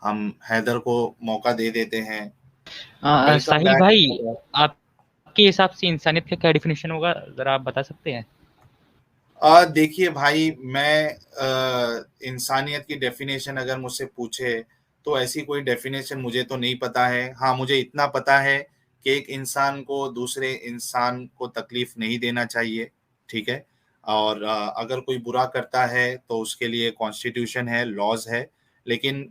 हम हैदर को मौका दे देते हैं। वेलकम साहिल बैक। भाई, आपके हिसाब से इंसानियत का क्या डिफिनेशन होगा, जरा आप बता सकते हैं? देखिए भाई, मैं इंसानियत की डेफिनेशन अगर मुझसे पूछे तो ऐसी कोई डेफिनेशन मुझे तो नहीं पता है। हाँ, मुझे इतना पता है कि एक इंसान को दूसरे इंसान को तकलीफ नहीं देना चाहिए, ठीक है। और अगर कोई बुरा करता है तो उसके लिए कॉन्स्टिट्यूशन है, लॉज है। लेकिन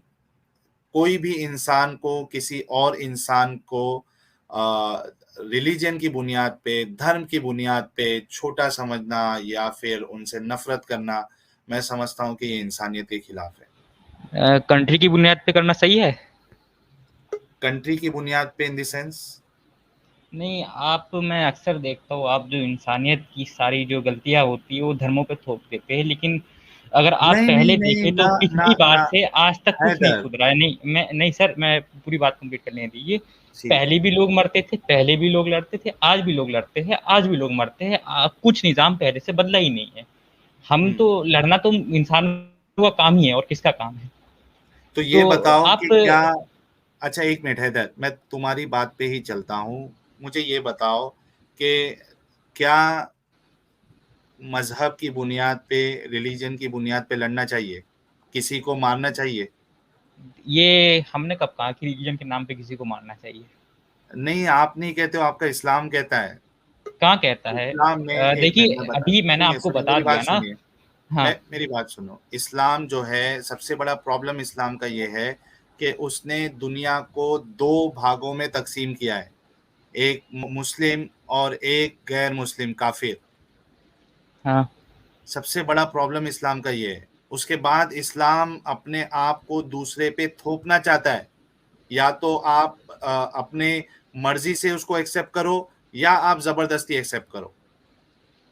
कोई भी इंसान को किसी और इंसान को रिलीजन की बुनियाद पे, धर्म की बुनियाद पे छोटा समझना या फिर उनसे नफरत करना, मैं समझता हूँ कि ये इंसानियत के खिलाफ है। कंट्री की बुनियाद पे करना सही है? कंट्री की बुनियाद पे इन द सेंस? नहीं, मैं अक्सर देखता हूँ, आप जो इंसानियत की सारी जो गलतियां होती है वो धर्मों पे थोप देते हैं, लेकिन अगर आप नहीं नहीं पहले नहीं, देखें तो ना ना पिछली बार ना। से आज तक कुछ नहीं हैदर, सुधरा है। नहीं सर, मैं पूरी बात कंप्लीट करने दीजिए। ठीक है। पहले भी लोग मरते थे, पहले भी लोग लड़ते थे, आज भी लोग लड़ते हैं, आज भी लोग मरते हैं। कुछ निजाम पहले से बदला ही नहीं है। हम हम्म। तो लड़ना तो इंसान का काम ही है, और किसका काम है? तो ये तो बताओ आप कि क्या, अच्छा एक मिनट हैदर, मैं तुम्हारी बात पे ही चलता हूँ। मुझे ये बताओ कि क्या मजहब की बुनियाद पे, रिलीजन की बुनियाद पे लड़ना चाहिए? किसी को मारना चाहिए? ये हमने कब कहा कि रिलीजन के नाम पे किसी को मारना चाहिए? नहीं, आप नहीं कहते हो, आपका इस्लाम कहता है। कहाँ कहता है? इस्लाम में, एक मिनट मैं देखिए, बता, अभी मैंने सुनिए आपको सुनिए बता मेरी बात दिया ना। सुनिए। हाँ। मैं मेरी बात सुनो। इस्लाम जो है, सबसे बड़ा प्रॉब्लम इस्लाम का ये है कि उसने दुनिया को दो भागों में तकसीम किया है। एक मुस्लिम और एक गैर मुस्लिम काफिर। हाँ। सबसे बड़ा प्रॉब्लम इस्लाम का ये है। उसके बाद इस्लाम अपने आप को दूसरे पे थोपना चाहता है। या तो आप अपने मर्जी से उसको एक्सेप्ट करो, या आप जबरदस्ती एक्सेप्ट करो।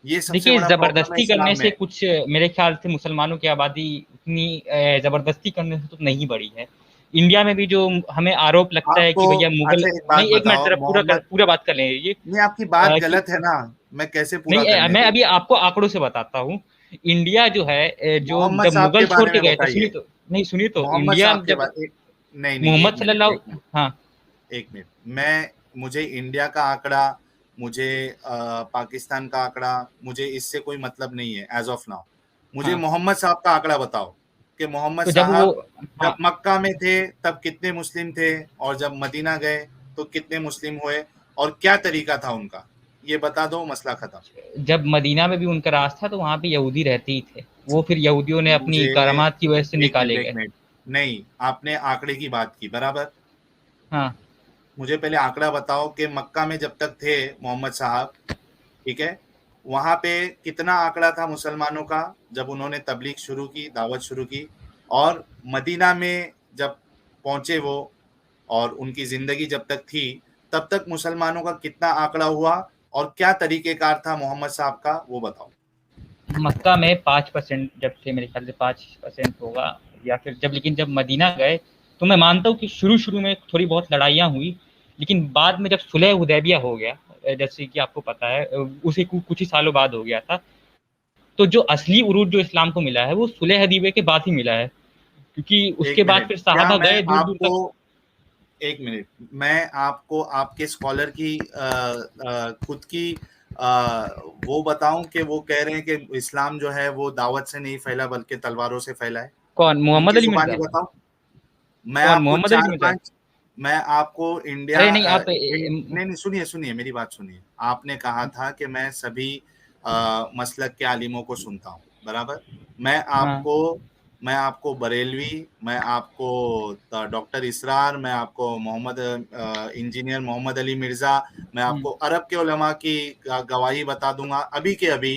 ये सबसे देखिए, बड़ा प्रॉब्लम है जबरदस्ती करने इस्लाम से में। कुछ, मेरे ख्याल से मुसलमानों की आबादी उतनी जबरदस्ती करने से तो नहीं बढ़ी है। इंडिया में भी जो हमें आरोप लगता है आपको, कि भैया मुगल। अच्छा एक बात नहीं, एक मिनट, बताओ, जरा मोहम्मद, पूरा बात कर लें ये। नहीं आपकी बात कि गलत है ना, मैं कैसे पूरा नहीं, करने मैं दूं? अभी आपको आंकड़ों से बताता हूँ। इंडिया जो है, जो मोहम्मद जब साहब मुगल के छोड़ बारे के में गए थे, सुनिए बताइए। तो। नहीं, सुनिए तो, मोहम्मद इंडिया साहब के जब बारे, नहीं नहीं, मोहम्मद एक मिनट, सल्लल्लाहु। एक मिनट, हाँ। एक मिनट। मैं, मुझे इंडिया का आंकड़ा, मुझे पाकिस्तान का आंकड़ा, मुझे इससे कोई मतलब नहीं है एज ऑफ नाउ। मुझे हाँ। मोहम्मद साहब का आंकड़ा बताओ कि मोहम्मद तो जब वो, साहब हाँ, जब मक्का में थे तब कितने मुस्लिम थे, और जब मदीना गए तो कितने मुस्लिम हुए, और क्या तरीका था उनका, ये बता दो, मसला खत्म। जब मदीना में भी उनका राज था तो वहाँ पे यहूदी रहते ही थे। वो फिर यहूदियों ने अपनी मुझे, करामात की वजह से एक मिनट निकाले एक गए। मिनट, नहीं, आपने आंकड़े की बात की बराबर। हाँ। मुझे पहले आंकड़ा बताओ कि मक्का में जब तक थे मोहम्मद साहब, ठीक है, वहां पे कितना आंकड़ा था मुसलमानों का जब उन्होंने तबलीग शुरू की, दावत शुरू की? और मदीना में जब पहुंचे वो, और उनकी जिंदगी जब तक थी, तब तक मुसलमानों का कितना आंकड़ा हुआ, और क्या तरीकेकार था मोहम्मद साहब का, वो बताओ। मक्का में 5% जब थे, मेरे ख्याल से 5% होगा, या फिर जब, लेकिन जब मदीना गए तो मैं मानता हूँ कि शुरू शुरू में थोड़ी बहुत लड़ाइयाँ हुई, लेकिन बाद में जब सुलह हुदैबिया हो गया, जैसे कि आपको पता है, उसे कुछ ही सालों बाद हो गया था। तो जो असली उरूज जो इस्लाम को मिला है वो सुलह हदीबे के बाद ही मिला है, क्योंकि एक उसके बाद मिनट, फिर क्या साहबा मैं गए दूर दूर आपको, तक। एक मिनट, मैं आपको आपके स्कॉलर की खुद की वो बताऊं कि वो कह रहे हैं कि इस्लाम जो है वो दावत से नहीं फैला बल्कि तलवारों से फैला है। कौन, मोहम्मद उनकी अली जुबानी मिर्जा? बताऊं? मैं कौन, आपको मोहम्मद अली चार मिर्जा? पांच, मैं आपको इंडिया, अरे नहीं, आप नहीं नहीं, सुनिए सुनिए मेरी बात सुनिए। आपने कहा था कि मैं सभी मसलक के आलिमों को सुनता हूँ, बराबर। मैं हाँ। आपको मैं आपको बरेलवी, मैं आपको डॉक्टर इसरार, मैं आपको मोहम्मद इंजीनियर मोहम्मद अली मिर्जा, मैं हम्म। आपको अरब के उलमा की गवाही बता दूंगा अभी के अभी,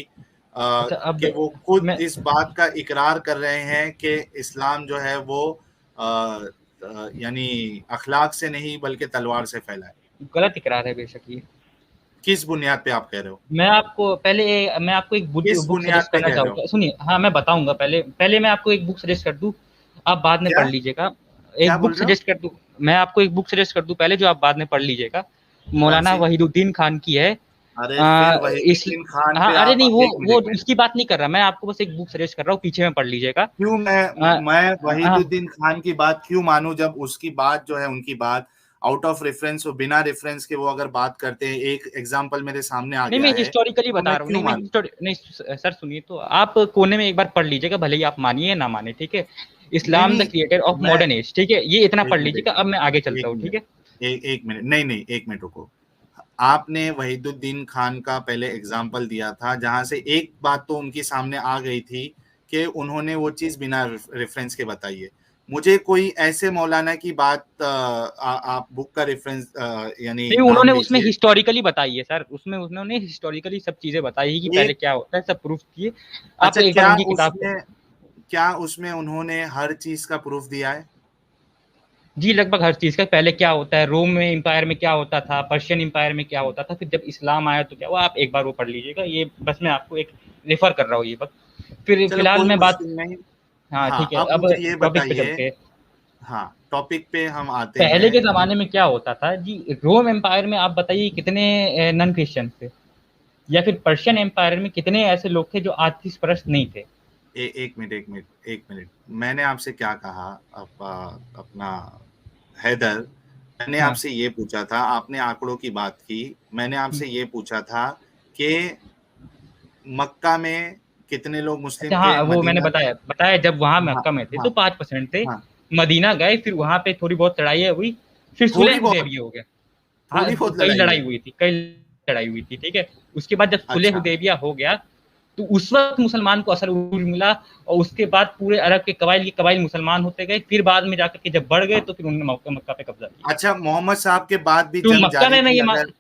अच्छा, अब कि वो खुद मैं इस बात का इकरार कर रहे हैं कि इस्लाम जो है वो यानी अखलाक से नहीं बल्कि तलवार से फैला है। गलत इकरार है बेशक ये। किस बुनियाद पे आप कह रहे हो? मैं आपको एक किस बुक बुनियाद सजेस्ट पे करना कह रहे हो? चाहूँगा, सुनिए। हाँ, मैं बताऊँगा, पहले पहले मैं आपको एक बुक सजेस्ट कर दूँ, आप बाद में क्या पढ़ लीजिएगा। क्या एक बोल बुक रहे हो? सजेस्ट कर दूँ, मैं आपको एक बुक सजेस्ट कर दूँ पहले, जो आप बाद में पढ़ लीजिएगा। कौन मौलाना सी? वहीदुद्दीन खान की है, अरे फिर इस वहीदुद्दीन खान हाँ पे अरे आप नहीं, एक वो मिनट, उसकी बात नहीं कर रहा मैं, आपको बस एक बुक सजेस्ट कर रहा हूँ, पीछे में पढ़ लीजिएगा। क्यों अ, मैं हाँ वहीदुद्दीन खान की बात क्यों मानूं, जब उसकी बात जो है, उनकी बात आउट ऑफ रेफरेंस हो, बिना रेफरेंस के वो अगर बात करते हैं, एक एग्जांपल मेरे सामने आ नहीं, गया मैं है, हिस्टोरिकली तो बता मैं रहा हूँ, क्यों नहीं मैं मानूं? नहीं सर सुनिए, तो आप कोने में एक बार पढ़ लीजिएगा, भले ही आप मानिए ना माने, ठीक है। नहीं इस्लाम द नहीं, क्रिएटर ऑफ मैं मॉडर्न एज, ठीक है, ये इतना एक पढ़ मिनट, लीजिएगा, अब मैं आगे चलता एक हूँ, ठीक मिनट, है। एक मिनट, नहीं नहीं, एक मिनट रुको। आपने वहीदुद्दीन खान का पहले एग्जाम्पल दिया था, जहां से एक बात तो उनकी सामने आ गई थी कि उन्होंने वो चीज बिना रेफरेंस के बताई है। मुझे कोई ऐसे मौलाना की बात आप बुक का रेफरेंस यानी नहीं, नाम उन्होंने उसमें लीजिए। हिस्टोरिकली बताई है सर, उसमें उन्होंने हिस्टोरिकली सब चीजें बताई है कि पहले एक, क्या होता है, सब प्रूफ किए। आप अच्छा, एक बार क्या उनकी किताब को, उसमें, क्या उसमें उन्होंने हर चीज का प्रूफ दिया है? जी लगभग हर चीज का, पहले क्या होता है, रोम में एम्पायर में क्या होता था, पर्शियन एम्पायर में क्या होता था, फिर जब इस्लाम आया तो क्या हुआ, आप एक बार वो पढ़ लीजिएगा, ये बस मैं आपको एक रेफर कर रहा हूँ ये बस। फिर चलो फिलहाल कोई मैं बात, मुश्किल नहीं। हाँ हाँ, ठीक है, अब अब मुझे ये टॉपिक पे बताइए। चलते हैं। हाँ, टॉपिक पे हम आते पहले हैं। के जमाने में क्या होता था जी, रोम एम्पायर में आप बताइए कितने नन क्रिश्चियन थे, या फिर पर्शियन एम्पायर में कितने ऐसे लोग थे जो आतिश परस्त नहीं थे। एक मिनट, एक मिनट, एक मिनट, मैंने आपसे क्या कहा? अपना हैदर, मैंने हाँ आपसे ये पूछा था, आपने आंकड़ों की बात की, मैंने आपसे ये पूछा था कि मक्का में कितने लोग मुस्लिम अच्छा, थे, हाँ वो मैंने मदीना में। बताया बताया, जब वहां हाँ मक्का में थे हाँ तो 5% थे। हाँ, मदीना गए, फिर वहां पे थोड़ी बहुत लड़ाई हुई, फिर सुलह थोड़ी बहुत, हुदैबिया हो गया। हाँ थोड़ी बहुत कई लड़ाई लड़ाई हुई। हुई थी, कई लड़ाई हुई थी, ठीक है। उसके बाद जब सुलह अच्छा, हुदैबिया हो गया, तो उस वक्त मुसलमान को असर मिला, और उसके बाद पूरे अरब के कबाइल मुसलमान होते गए, फिर बाद में जाकर के जब बढ़ गए तो फिर उन्होंने मक्का मक्का पे कब्जा किया। अच्छा, मोहम्मद साहब के बाद भी तो जंग मक्का जारी में मैं थी ये अगर,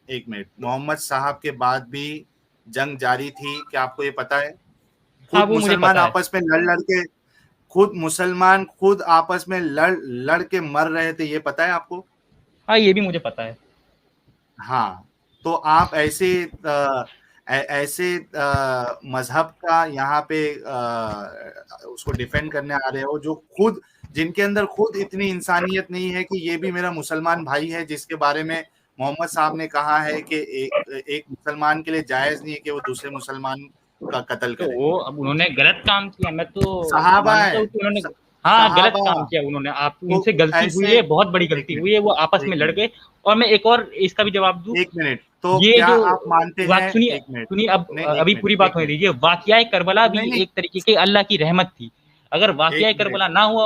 एक मिनट, मोहम्मद साहब के बाद भी जंग जारी थी, क्या आपको ये पता है? हाँ खुद वो मुझे मुसलमान पता है। आपस में लड़ लड़ के, खुद मुसलमान खुद आपस में लड़ लड़ के मर रहे थे, ये पता है आपको? हाँ ये भी मुझे पता है। हाँ, तो आप ऐसे ऐसे मजहब का यहाँ पे उसको डिफेंड करने आ रहे हो, जो खुद, जिनके अंदर खुद इतनी इंसानियत नहीं है कि ये भी मेरा मुसलमान भाई है, जिसके बारे में मोहम्मद साहब ने कहा है कि एक मुसलमान के लिए जायज नहीं है कि वो दूसरे मुसलमान का कत्ल तो करे। वो अब उन्होंने गलत काम किया, मैं तो सहाबा मानता है, हूँ कि उन्होंने, हाँ गलत सहाबा। काम किया उन्होंने, आप तो उनसे गलती हुई ऐसे, है, बहुत बड़ी एक गलती मिनट, हुई है, वो आपस एक में लड़ मिनट, गए। और मैं एक और इसका भी जवाब दूं, एक मिनट, तो ये क्या जो आप मानते हैं? बात सुनिए, एक मिनट, सुनिए अब, नहीं, एक अभी मिनट, पूरी एक बात होने मिनट, दीजिए। वाकया करबला भी नहीं नहीं, एक तरीके की अल्लाह की रहमत थी, अगर एक वाकया मिनट, करबला ना हुआ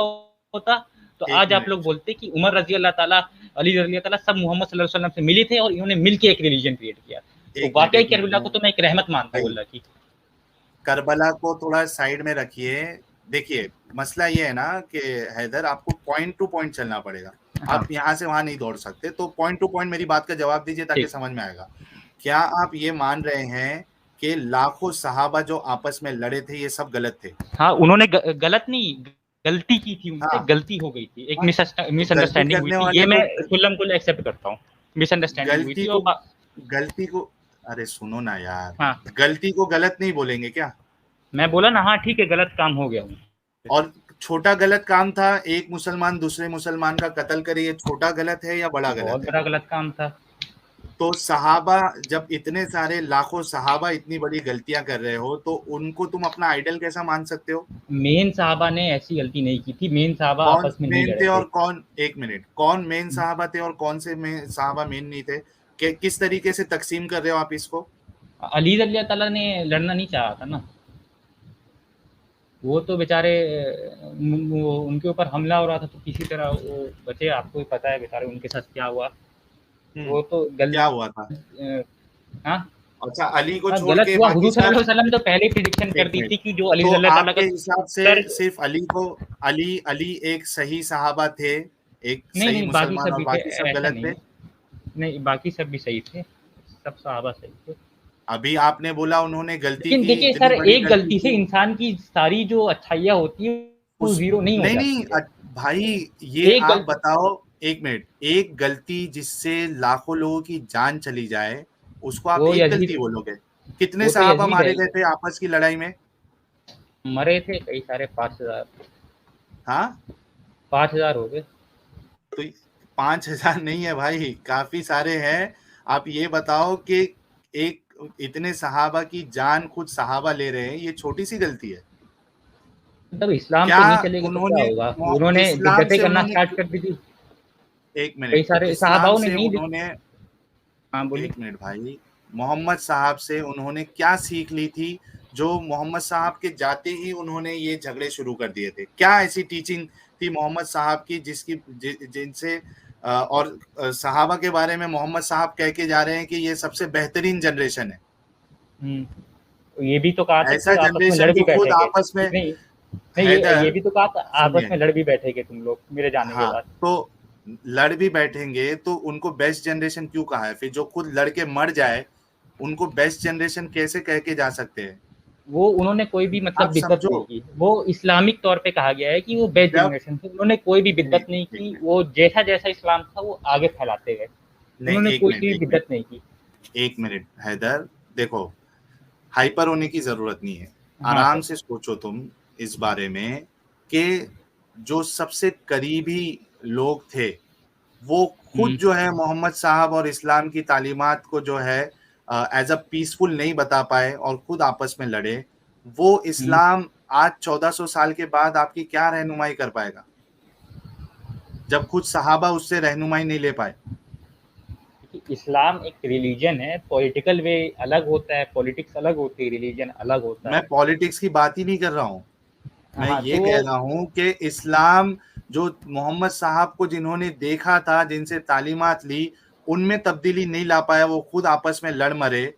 होता तो एक आज आप लोग मिनट, बोलते कि उमर रजी अल्लाह ताला, अली रजी अल्लाह ताला सब मोहम्मद सल्लल्लाहु अलैहि वसल्लम से मिले थे और इन्होंने मिलके एक रिलीजन क्रिएट किया। तो एक मिनट, वाकया एक मिनट, करबला को तो मैं एक रहमत मानता हूँ भाई, अल्लाह की। करबला को थोड़ा साइड में रखिए। देखिए, मसला ये है ना कि हैदर, आपको पॉइंट टू पॉइंट चलना पड़ेगा। हाँ आप यहाँ से वहां नहीं दौड़ सकते, तो पॉइंट टू पॉइंट मेरी बात का जवाब दीजिए ताकि ठीक। समझ में आएगा। क्या आप ये मान रहे हैं कि लाखों सहाबा जो आपस में लड़े थे, ये सब गलत थे? हाँ उन्होंने गलत नहीं, गलती की थी, उनसे हाँ, गलती हो गई थी, एक हाँ, तो गलती मिसअंडरस्टैंडिंग हुई करने थी, ये वाले मैं को, खुल्लम खुल्ला एक्सेप्ट करता हूँ। मिसअंडरस्टैंडिंग हुई गलती थी को, और गलती को, अरे सुनो ना यार, हाँ गलती को गलत नहीं बोलेंगे क्या? मैं बोला ना, हाँ ठीक है, गलत काम हो गया। और छोटा गलत काम था, एक मुसलमान दूसरे मुसलमान का कत्ल करे, ये छोटा गलत है या बड़ा बहुत गलत है? बड़ा गलत काम था। तो सहाबा, जब इतने सारे लाखों सहाबा इतनी बड़ी गलतियां कर रहे हो, तो उनको तुम अपना आइडल कैसा मान सकते हो? मेन साहबा ने ऐसी गलती नहीं की थी, मेन साहबा कौन आपस में नहीं मेन लड़े थे थे। और कौन, एक मिनट, कौन मेन सहाबा थे और कौन से सहाबा मेन नहीं थे? किस तरीके से तकसीम कर रहे हो आप इसको? अली रज़ी ताला ने लड़ना नहीं चाहा था ना, वो तो बेचारे, वो उनके ऊपर हमला हो रहा था तो किसी तरह वो बचे, आपको भी पता है बेचारे उनके साथ क्या हुआ। वो तो क्या हुआ था? हाँ अच्छा, अली को हाँ छोड़ गलत के हुआ, बाकी हुजूर सल्लल्लाहु सब? अलैहि वसल्लम तो पहले ही प्रिडिक्शन कर एक दी मिनट, थी कि जो अली तो रज़ी ताला आपके का हिसाब से सर, सिर्फ अली को, अली अली एक सही सहाबा थे, एक नहीं सही नहीं बाकी मुसलमान, सब और भी थे, बाकी सब ऐसा गलत नहीं थे? है। नहीं बाकी सब भी सही थे, सब सहाबा सही थे। अभी आपने बोला उन्होंने गलती लेकिन की, देखिए इतनी सर, बड़ी एक गलती गलती से की। इंसान की सारी जो अच्छाइयाँ होती है वो उस, ज़ीरो नहीं हो नहीं नहीं, जाती है। भाई, ये एक आप गलती, बताओ, एक मिनट, एक गलती जिससे लाखों लोगों की जान चली जाए, उसको आप वो एक यजीद, गलती बोलोगे? कितने वो तो सहाबा यजीद है, मारे गए थे आपस की लड़ाई में? मरे थे कई सारे, 5,000, हाँ, 5,000 हो गए। तो 5,000 नहीं है भाई, काफी सारे हैं। आप ये बताओ कि एक इतने सहाबा की जान खुद सहाबा ले रहे हैं, ये छोटी सी गलती है मतलब इस्लाम क्या? पे नहीं चलेगा तो क्या उन्होंने होगा? उन्होंने इस्लाम बिदअतें से करना उन्होंने स्टार्ट कर दी थी। एक कई मिनट, सारे इस्लाम सहाबाओं ने से नहीं। उन्होंने हाँ बोलिए। एक मिनट भाई, मोहम्मद साहब से उन्होंने क्या सीख ली थी जो मोहम्मद साहब के जाते ही उन्होंने ये झगड़े शुरू कर दिए थे? क्या ऐसी टीचिंग थी मोहम्मद साहब की जिनसे और सहाबा के बारे में मोहम्मद साहब कह के जा रहे हैं कि ये सबसे बेहतरीन जनरेशन है। ये भी तो कहा था ऐसा कि आपस में जनरेशन लड़ भी जो खुद बैठेंगे। आपस में, नहीं नहीं, ये हैदर भी तो कहा था आपस सुनिए, में लड़ भी बैठेंगे तुम लोग मेरे जाने के हाँ, बाद। तो लड़ भी बैठेंगे तो उनको बेस्ट जनरेशन क्यों कहा है? फिर जो खुद लड़के मर जाए उनको बेस्ट जनरेशन कैसे कह के जा सकते हैं? वो उन्होंने कोई भी मतलब आप बिदअत समझो, नहीं की। वो इस्लामिक तौर पे कहा गया है कि वो बेस्ट जब जनरेशन थे। उन्होंने कोई भी नहीं, बिदअत नहीं एक की। मिनट, वो जैसा इस्लाम था वो आगे फैलाते गए। नहीं, उन्होंने एक कोई मिनट, भी एक मिनट, बिदअत नहीं की। एक मिनट हैदर, देखो, हाइपर होने की जरूरत नहीं है। हाँ आराम सर। से सोचो तुम इस बारे में कि जो सबसे करीबी लोग थे वो खुद हुँ, जो है मोहम्मद साहब और इस्लाम की तालीमात को जो है एज अ पीसफुल नहीं बता पाए और खुद आपस में लड़े। वो हुँ। इस्लाम आज 1400 साल के बाद आपकी क्या रहनुमाई कर पाएगा जब खुद सहाबा उससे रहनुमाई नहीं ले पाए? इस्लाम एक रिलीजन है। पॉलिटिकल वे अलग होता है, पॉलिटिक्स अलग होती है, रिलीजन अलग होता मैं है। पॉलिटिक्स की बात ही नहीं कर रहा हूं, मैं हाँ, ये तो कह रहा हूं कि इस्लाम जो मोहम्मद साहब को जिन्होंने देखा था, जिनसे तालीमात ली, उनमें तब्दीली नहीं ला पाया, वो खुद आपस में लड़ मरे,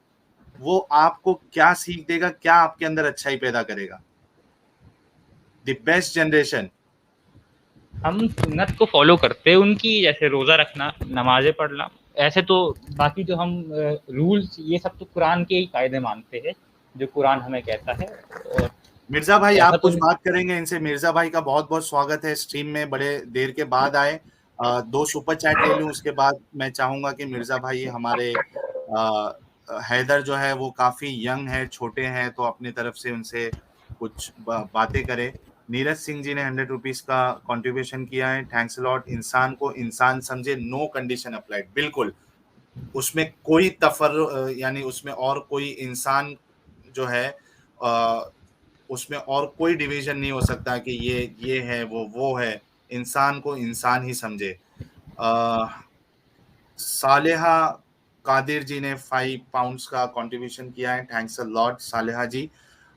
वो आपको क्या सीख देगा, क्या आपके अंदर अच्छाई पैदा करेगा? The best generation. हम सुन्नत को फ़ॉलो करते हैं उनकी, जैसे रोज़ा रखना, नमाज़ें पढ़ना। ऐसे तो बाकी जो हम रूल्स ये सब तो कुरान के ही कायदे मानते हैं, जो कुरान हमें कहता है। और मिर्जा भाई, ऐसा आप तो कुछ बात करेंगे इनसे? मिर्जा भाई का बहुत बहुत स्वागत है स्ट्रीम में, बड़े देर के बाद आए। दो सुपर चैट ले लूं, उसके बाद मैं चाहूंगा कि मिर्जा भाई हमारे हैदर जो है वो काफी यंग है, छोटे हैं, तो अपनी तरफ से उनसे कुछ बातें करें। नीरज सिंह जी ने 100 रुपीज का कंट्रीब्यूशन किया है, थैंक्स लॉट। इंसान को इंसान समझे, नो कंडीशन अप्लाइड, बिल्कुल उसमें कोई यानी उसमें और कोई इंसान जो है उसमें और कोई डिवीजन नहीं हो सकता कि ये है, वो है। इंसान को इंसान ही समझे। सालेहा कादिर जी ने 5 पाउंड्स का कंट्रीब्यूशन किया है, थैंक्स अ लॉट सालेहा जी।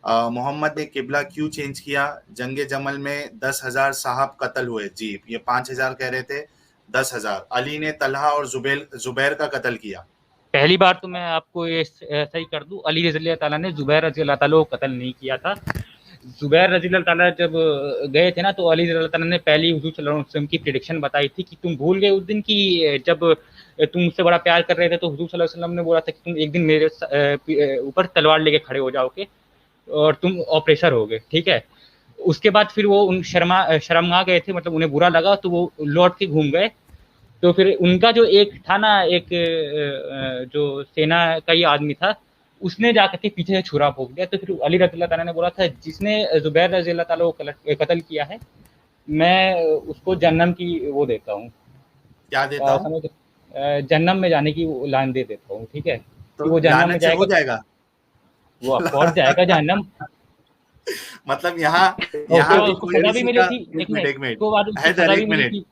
मोहम्मद ने किबला क्यों चेंज किया? जंगे जमल में 10,000 साहब कत्ल हुए जी, ये 5,000 कह रहे थे, 10,000। अली ने तलहा और जुबैर का कत्ल किया। पहली बार तो मैं आपको ये सही कर दूँ, अली रज़ी अल्लाह ताला ने ज़ुबैर रज़ी अल्लाह ताला को कत्ल नहीं किया था। ज़ुबैर रज़ी अल्लाह ताला जब गए थे ना, तो अली रज़ी अल्लाह ताला ने पहले ही हुज़ूर सल्लल्लाहु अलैहि वसल्लम की प्रेडिक्शन बताई थी कि तुम भूल गए उस दिन की जब तुम मुझसे बड़ा प्यार कर रहे थे, तो हुज़ूर सल्लल्लाहु अलैहि वसल्लम ने बोला था कि तुम एक दिन मेरे ऊपर तलवार लेके खड़े हो जाओगे और तुम ऑपरेसर होगे, ठीक है? उसके बाद फिर वो उन शर्मगा गए थे, मतलब उन्हें बुरा लगा, तो वो लौट के घूम गए। तो फिर उनका जो एक था ना, एक जो सेना का ही आदमी था, उसने जाकर के पीछे से छुरा भोंक दिया। तो फिर अली रज़ी अल्लाह ताला ने बोला था, जिसने ज़ुबैर रज़ी अल्लाह ताला को कत्ल किया है, मैं उसको जन्नम की वो देता हूँ, क्या देता हूँ? समझ जन्नम में जाने की वो लाइन दे देता हूँ, ठीक है? कि तो वो जन्नम में लानत से हो जाएगा, जाएगा? वो ऑफ कोर्स जाएगा जहन्नम। मतलब यहाँ और उसके यहाँ बाद भी उसको कोई सज़ा भी किसी मिली का, थी, एक एक मिनट, मिनट, एक मिनट, उसके बाद उसको हैदर सज़ा भी एक मिली मिनट, थी।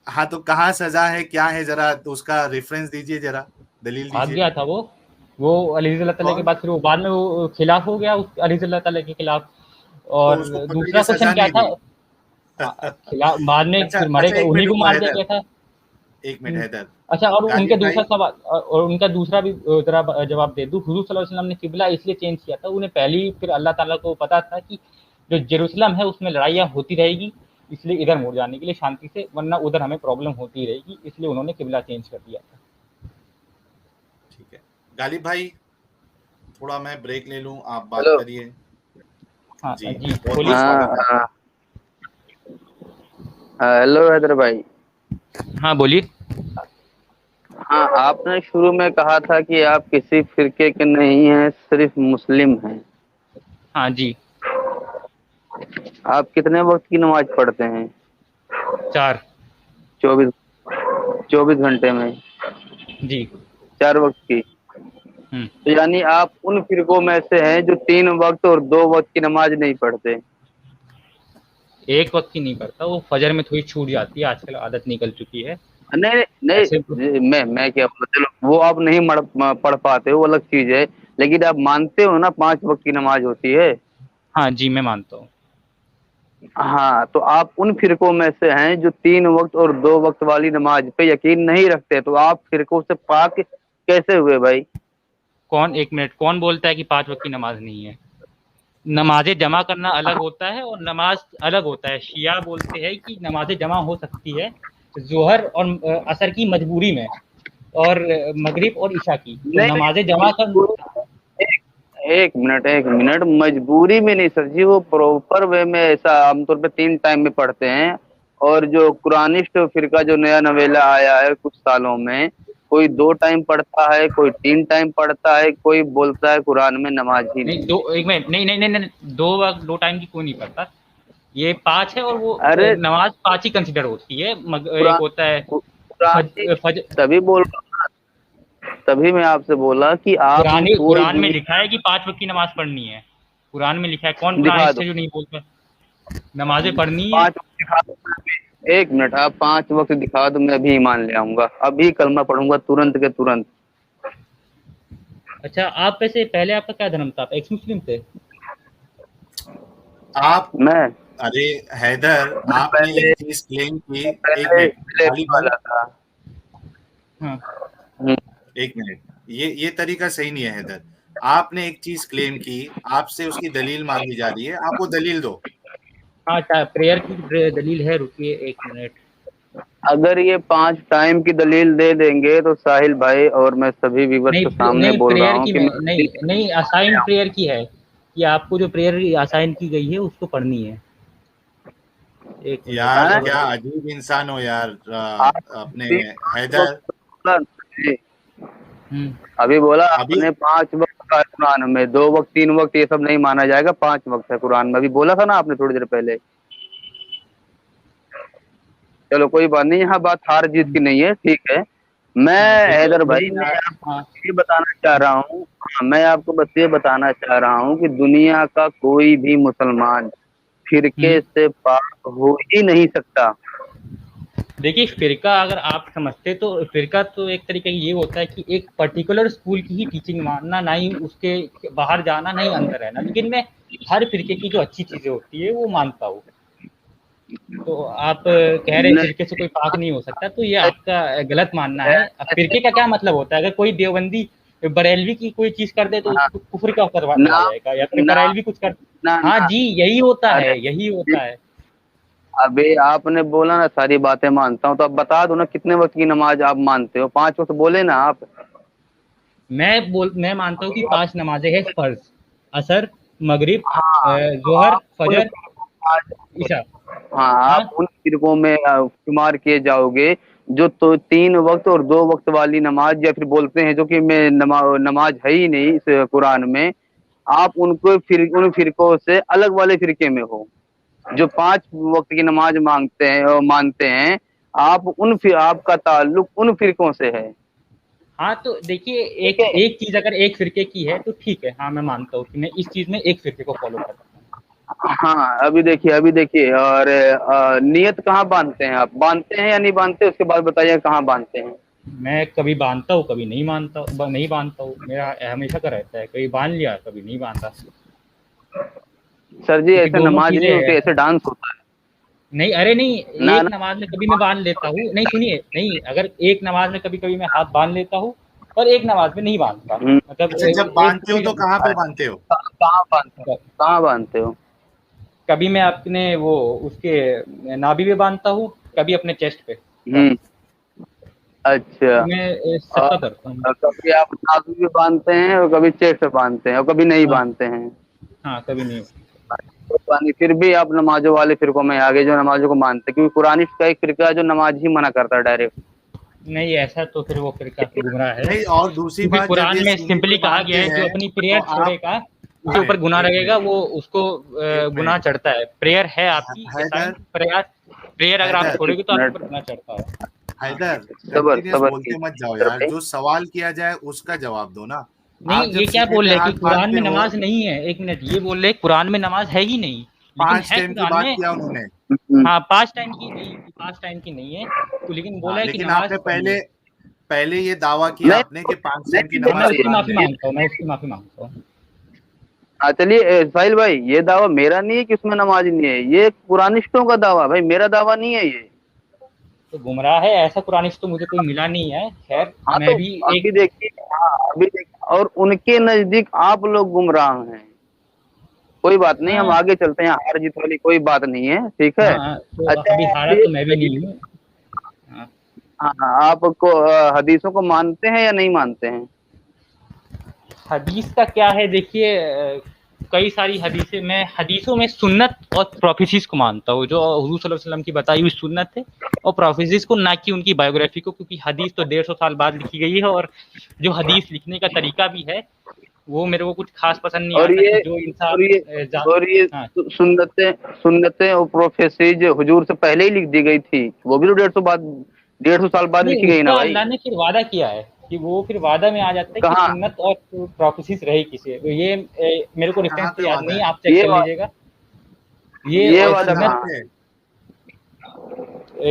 हाँ, तो कहाँ सजा है, क्या है, जरा तो उसका रेफरेंस दीजिए, जरा दलील भाग दीजिए। गया था वो अली रज़ी अल्लाह ताला के कौन? बाद फिर वो बाद में वो खिलाफ हो गया उस अली रज़ी अल्लाह ताला के खिलाफ। तो और उसको पकड़ के दूसरा क्वेश्चन सजा क्या नहीं था? दी? खिलाफ बाद में अच्छा फिर अच्छा, मरेगा, एक उन्हीं मिनट को रुको मार दिया हैदर, गया था। एक मिनट हैदर। अच्छा, और उनके गालिब दूसरा भाई, सवाल और उनका दूसरा भी जरा जवाब दे दूं। हुजूर सल्लल्लाहु अलैहि वसल्लम ने किबला इसलिए चेंज किया था, उन्हें पहले ही फिर अल्लाह ताला को पता था कि जो जेरूसलम है उसमें लड़ाइयाँ होती रहेगी, इसलिए इधर मुड़ जाने के लिए शांति से, वरना उधर हमें प्रॉब्लम होती रहेगी, इसलिए उन्होंने किबला चेंज कर दिया था। ठीक है। गालिब भाई, थोड़ा मैं ब्रेक ले लूं, आप बात हेलो। करिए। हाँ जी, जी, बहुत बहुत बोलिए। हाँ स्वागत है हाँ आपका। हाँ, हेलो हैदर भाई। हाँ बोलिए। हाँ, आपने शुरू में कहा था कि आप किसी फिरके के नहीं हैं, सिर्फ मुस्लिम हैं। हाँ जी। आप कितने वक्त की नमाज पढ़ते हैं? 4। 24 24 घंटे में जी। 4 वक्त की। तो यानी आप उन फिरकों में से हैं जो 3 वक्त और 2 वक्त की नमाज नहीं पढ़ते। एक वक्त की नहीं पढ़ता, वो फजर में थोड़ी छूट जाती है, आजकल आदत निकल चुकी है। नहीं ऐसे नहीं, मैं क्या बोलूं, चलो वो आप नहीं पढ़ पाते हो, वो अलग चीज है, लेकिन आप मानते हो ना 5 वक्त की नमाज होती है। हाँ जी, मैं मानता हूँ। हाँ, तो आप उन फिरकों में से हैं जो 3 वक्त और 2 वक्त वाली नमाज पे यकीन नहीं रखते, तो आप फिरकों से पाक कैसे हुए भाई? कौन, एक मिनट, कौन बोलता है कि 5 वक्त की नमाज नहीं है? नमाजें जमा करना अलग होता है और नमाज अलग होता है। शिया बोलते हैं कि नमाजें जमा हो सकती है जोहर और असर की मजबूरी में, और मगरिब और ईशा की, तो नहीं नमाजें जमा कर। एक एक मिनट, मजबूरी में नहीं सर जी, वो प्रॉपर वे में ऐसा आमतौर पे 3 टाइम में पढ़ते हैं। और जो कुरानिस्ट फिरका जो नया नवेला आया है कुछ सालों में, कोई 2 टाइम पढ़ता है, कोई 3 टाइम पढ़ता है, कोई बोलता है कुरान में नमाज ही नहीं, नहीं दो, है। एक मिनट, नहीं नहीं नहीं नहीं, 2 टाइम की कोई नहीं पढ़ता। ये 5 है, और वो अरे नमाज 5 ही कंसिडर होती है। एक कुरान होता है कुरानी फज तभी बोल रहा हूं, तभी मैं आपसे बोला कि आप कोई कुरान में दुनिया लिखा है कि 5 वक्त की नमाज पढ़नी है। कुरान में लिखा है, कौन दिखा कुरानिस्ट दो, है जो नहीं बोलता नमाजें पढ़नी है? 5 वक्त दिखा दो। एक मिनट, आप 5 वक्त दिखा दो, मैं अभी ईमान ले आऊंगा, अभी कलमा पढ़ूंगा तुरंत के तुरंत। अच्छा, आप वैसे पहले आपका क्या धर्म था? आप एक्स मुस्लिम थे? आप मैं अरे हैदर, मैं आपने पहले एक चीज क्लेम की। एक पहले मिनट डिलीवरी खाली भाई, वाला था। हाँ हम्म, एक मिनट, ये तरीका सही नहीं है हैदर। आपने एक चीज क्लेम की, आपसे उसकी दलील मांगी जा रही है, आप वो दलील दो। हाँ, प्रेयर की दलील है, रुकिए 1 मिनट। अगर ये 5 टाइम की दलील दे देंगे तो साहिल भाई और मैं सभी व्यूवर्स नहीं के सामने नहीं, बोल रहा प्रेयर हूँ की कि मैं मैं नहीं नहीं, असाइन प्रेयर की है कि आपको जो प्रेयर असाइन की गई है उसको पढ़नी है। 1 मिनट यार हैं? क्या अजीब इंसान हो यार, आप अपने 3 हैदर। वक्त बोला जी, हम्म अभी बोला अभी आपने 5 वक्त का है कुरान में, 2 वक्त 3 वक्त ये सब नहीं माना जाएगा, 5 वक्त है कुरान में, अभी बोला था ना आपने थोड़ी देर पहले। चलो कोई बात नहीं, यहाँ बात हार जीत की नहीं है, ठीक है। हाँ, मैं देखो हैदर भाई, लेकिन मैं हाँ, आपको ये बताना चाह रहा हूँ, हाँ, मैं आपको बस ये बताना चाह रहा हूँ कि दुनिया का कोई भी मुसलमान फिरके हम्म से पाक हो ही नहीं सकता। देखिए, फिरका अगर आप समझते, तो फिरका तो एक तरीके ये होता है कि एक पर्टिकुलर स्कूल की ही टीचिंग मानना, ना ही उसके बाहर जाना, ना ही अंदर रहना। लेकिन मैं हर फिरके की जो अच्छी चीजें होती है वो मानता हूँ। तो आप कह रहे नहीं, फिरके से कोई पाक नहीं हो सकता, तो ये आपका गलत मानना है। अब ऐसे फिरके का क्या मतलब होता है? अगर कोई देवबंदी बरेलवी की कोई चीज कर दे तो हाँ, उसको कुफर का कहा नाम जाएगा, या फिर नाम बरेलवी कुछ कर। ना हाँ ना जी, यही होता अरे है, यही होता है। अभी आपने बोला ना सारी बातें मानता हूँ, तो अब बता दो ना कितने वक्त की नमाज आप मानते हो? 5 वक्त बोले ना आप। मैं मानता हूँ कि 5 नमाजें हैं फर्ज: असर, मगरिब, हाँ, तो जोहर, आप उन फजर, ईशा। हाँ, हाँ आप उन फिरकों में शुमार किए जाओगे जो तो 3 वक्त और 2 वक्त वाली नमाज, या फिर बोलते हैं जो कि मैं नमाज है ही नहीं इस कुरान में, आप उनको फिर उन फिरकों से अलग वाले फिरके में हो जो 5 वक्त की नमाज मांगते हैं और मानते हैं। आप उन फिर आपका ताल्लुक उन फिरकों से है। हाँ, तो देखिए, ठीक एक है। एक चीज अगर एक फिरके की है तो ठीक है, हाँ मैं मानता हूँ कि मैं इस चीज में एक फिरके को फॉलो करता हूँ। हाँ, अभी देखिए और नियत कहाँ बांधते हैं? आप बांधते हैं या नहीं बांधते, उसके बाद बताइए कहाँ बांधते हैं। मैं कभी बांधता हूँ, कभी नहीं मानता, नहीं बांधता हूँ। मेरा हमेशा का रहता है, कभी बांध लिया, कभी नहीं बांधा, सर जी क्योंकि ऐसे दोनों नमाज चीजें नहीं होती, हैं। ऐसे डांस होता है। नहीं, अरे नहीं, ना एक ना नमाज में कभी मैं बांध लेता हूँ, नहीं सुनिए, नहीं, अगर एक नमाज में कभी कभी मैं हाथ बांध लेता हूँ और एक नमाज में नहीं बांधता, हम्म, मतलब अच्छा, जब एक बांधते हो कभी तो कहाँ पे बांधते हो? कहाँ बांधते हो? कहाँ बांधते हो? कभी मैं अपने वो उसके नाभि पे बांधता हूँ, कभी अपने चेस्ट पे, बस। हम्म, अच्छा। तो मैं सबका और करता हूँ। कभी आप नाभि पे बांधते हैं और कभी चेस्ट पे बांधते हैं और कभी नहीं हाँ बांधते हैं। हाँ, कभी नहीं। तो पानी फिर भी आप नमाजों वाले फिरकों में आगे जो नमाजों को मानते हैं, क्योंकि कुरानिश का एक फिरका है जो नमाज ही मना करता है डायरेक्ट। नहीं, ऐसा तो फिर वो फिरका फिर गुमराह है, नहीं, और दूसरी क्योंकि बात, जब कुरान ये में सीने पे सिंपली कहा गया बांधते है जो हैं अपनी तो प्रेयर आप छोड़ेगा उसके एक ऊपर मिनट गुनाह एक लगेगा, मिनट वो उसको एक गुनाह मिनट चढ़ता है। प्रेयर है आपकी हैदर, असाइन, प्रेयर अगर आप हैदर, एक छोड़ोगे तो आपके मिनट, ऊपर गुनाह चढ़ता है। हाँ, हैदर, सबर कंटिन्यूअस सबर बोलते मत जाओ कीजिए यार, भाई। जो सवाल किया जाए उसका जवाब दो ना। नहीं, जब ये क्या सीने बोल पे रहे हैं हाथ कि कुरान मारते में हो, नमाज नहीं है? एक मिनट, ये बोल रहे हैं कुरान में नमाज है ही नहीं, लेकिन 5 है टाइम की कुरान बात में। किया उन्होंने। हाँ, 5 टाइम की नहीं, 5 टाइम की नहीं है, तो लेकिन बोला हाँ, है कि लेकिन नमाज आपने पढ़िए। पहले ये दावा किया नहीं आपने कि 5 टाइम की नहीं मैं नमाज उसकी कुरान माफी में है। मांगता हूँ, मैं उसकी माफी मांगता हूँ। हाँ चलिए साहिल भाई, ये दावा मेरा नहीं है कि उसमें नमाज नहीं है, ये कुरानिस्टों का दावा भाई, मेरा दावा नहीं है ये। तो गुमराह है, ऐसा कुरानिस्ट तो मुझे कोई मिला नहीं है। खैर, हाँ मैं तो भी अभी एक देखिए, हाँ अभी देखिए, और उनके नजदीक आप लोग गुमराह हैं। कोई बात नहीं, हम हाँ, आगे चलते हैं, हार जीत वाली कोई बात नहीं है, ठीक है। हाँ, तो अच्छा अभी हारा ये तो मैं भी बताइए, नहीं हूँ। हाँ, हाँ आपको हदीसों को मानते हैं या नहीं मानते हैं? हदीस का क्या है, देखिए, कई सारी हदीसें, मैं हदीसों में सुन्नत और प्रोफेसीज को मानता हूँ, जो हुजूर सल्लल्लाहु अलैहि वसल्लम की बताई हुई सुन्नत है, और प्रोफेसीज को, ना कि उनकी बायोग्राफी को, क्योंकि हदीस तो 150 साल बाद लिखी गई है, और जो हदीस लिखने का तरीका भी है, वो मेरे को कुछ खास पसंद नहीं और आता कि ये जो और ये इंसान और ये हाँ, सुन्नतें सुन्नतें और प्रोफेसीज हुजूर से पहले ही लिख दी गई थी, वो भी तो 150 साल बाद नहीं, लिखी गई उसका ना भाई। अल्लाह ने फिर वादा किया है कि वो फिर वादा में आ जाता है कि कहाँ? सुन्नत और प्रोफेसीज रही किसे, तो ये मेरे को कहाँ रेफरेंस तो पे याद वादा नहीं है? है, आप चेक ये कर वा, लीजिएगा। ये ये और वादा कहाँ सुन्नत, कहाँ पे है? है?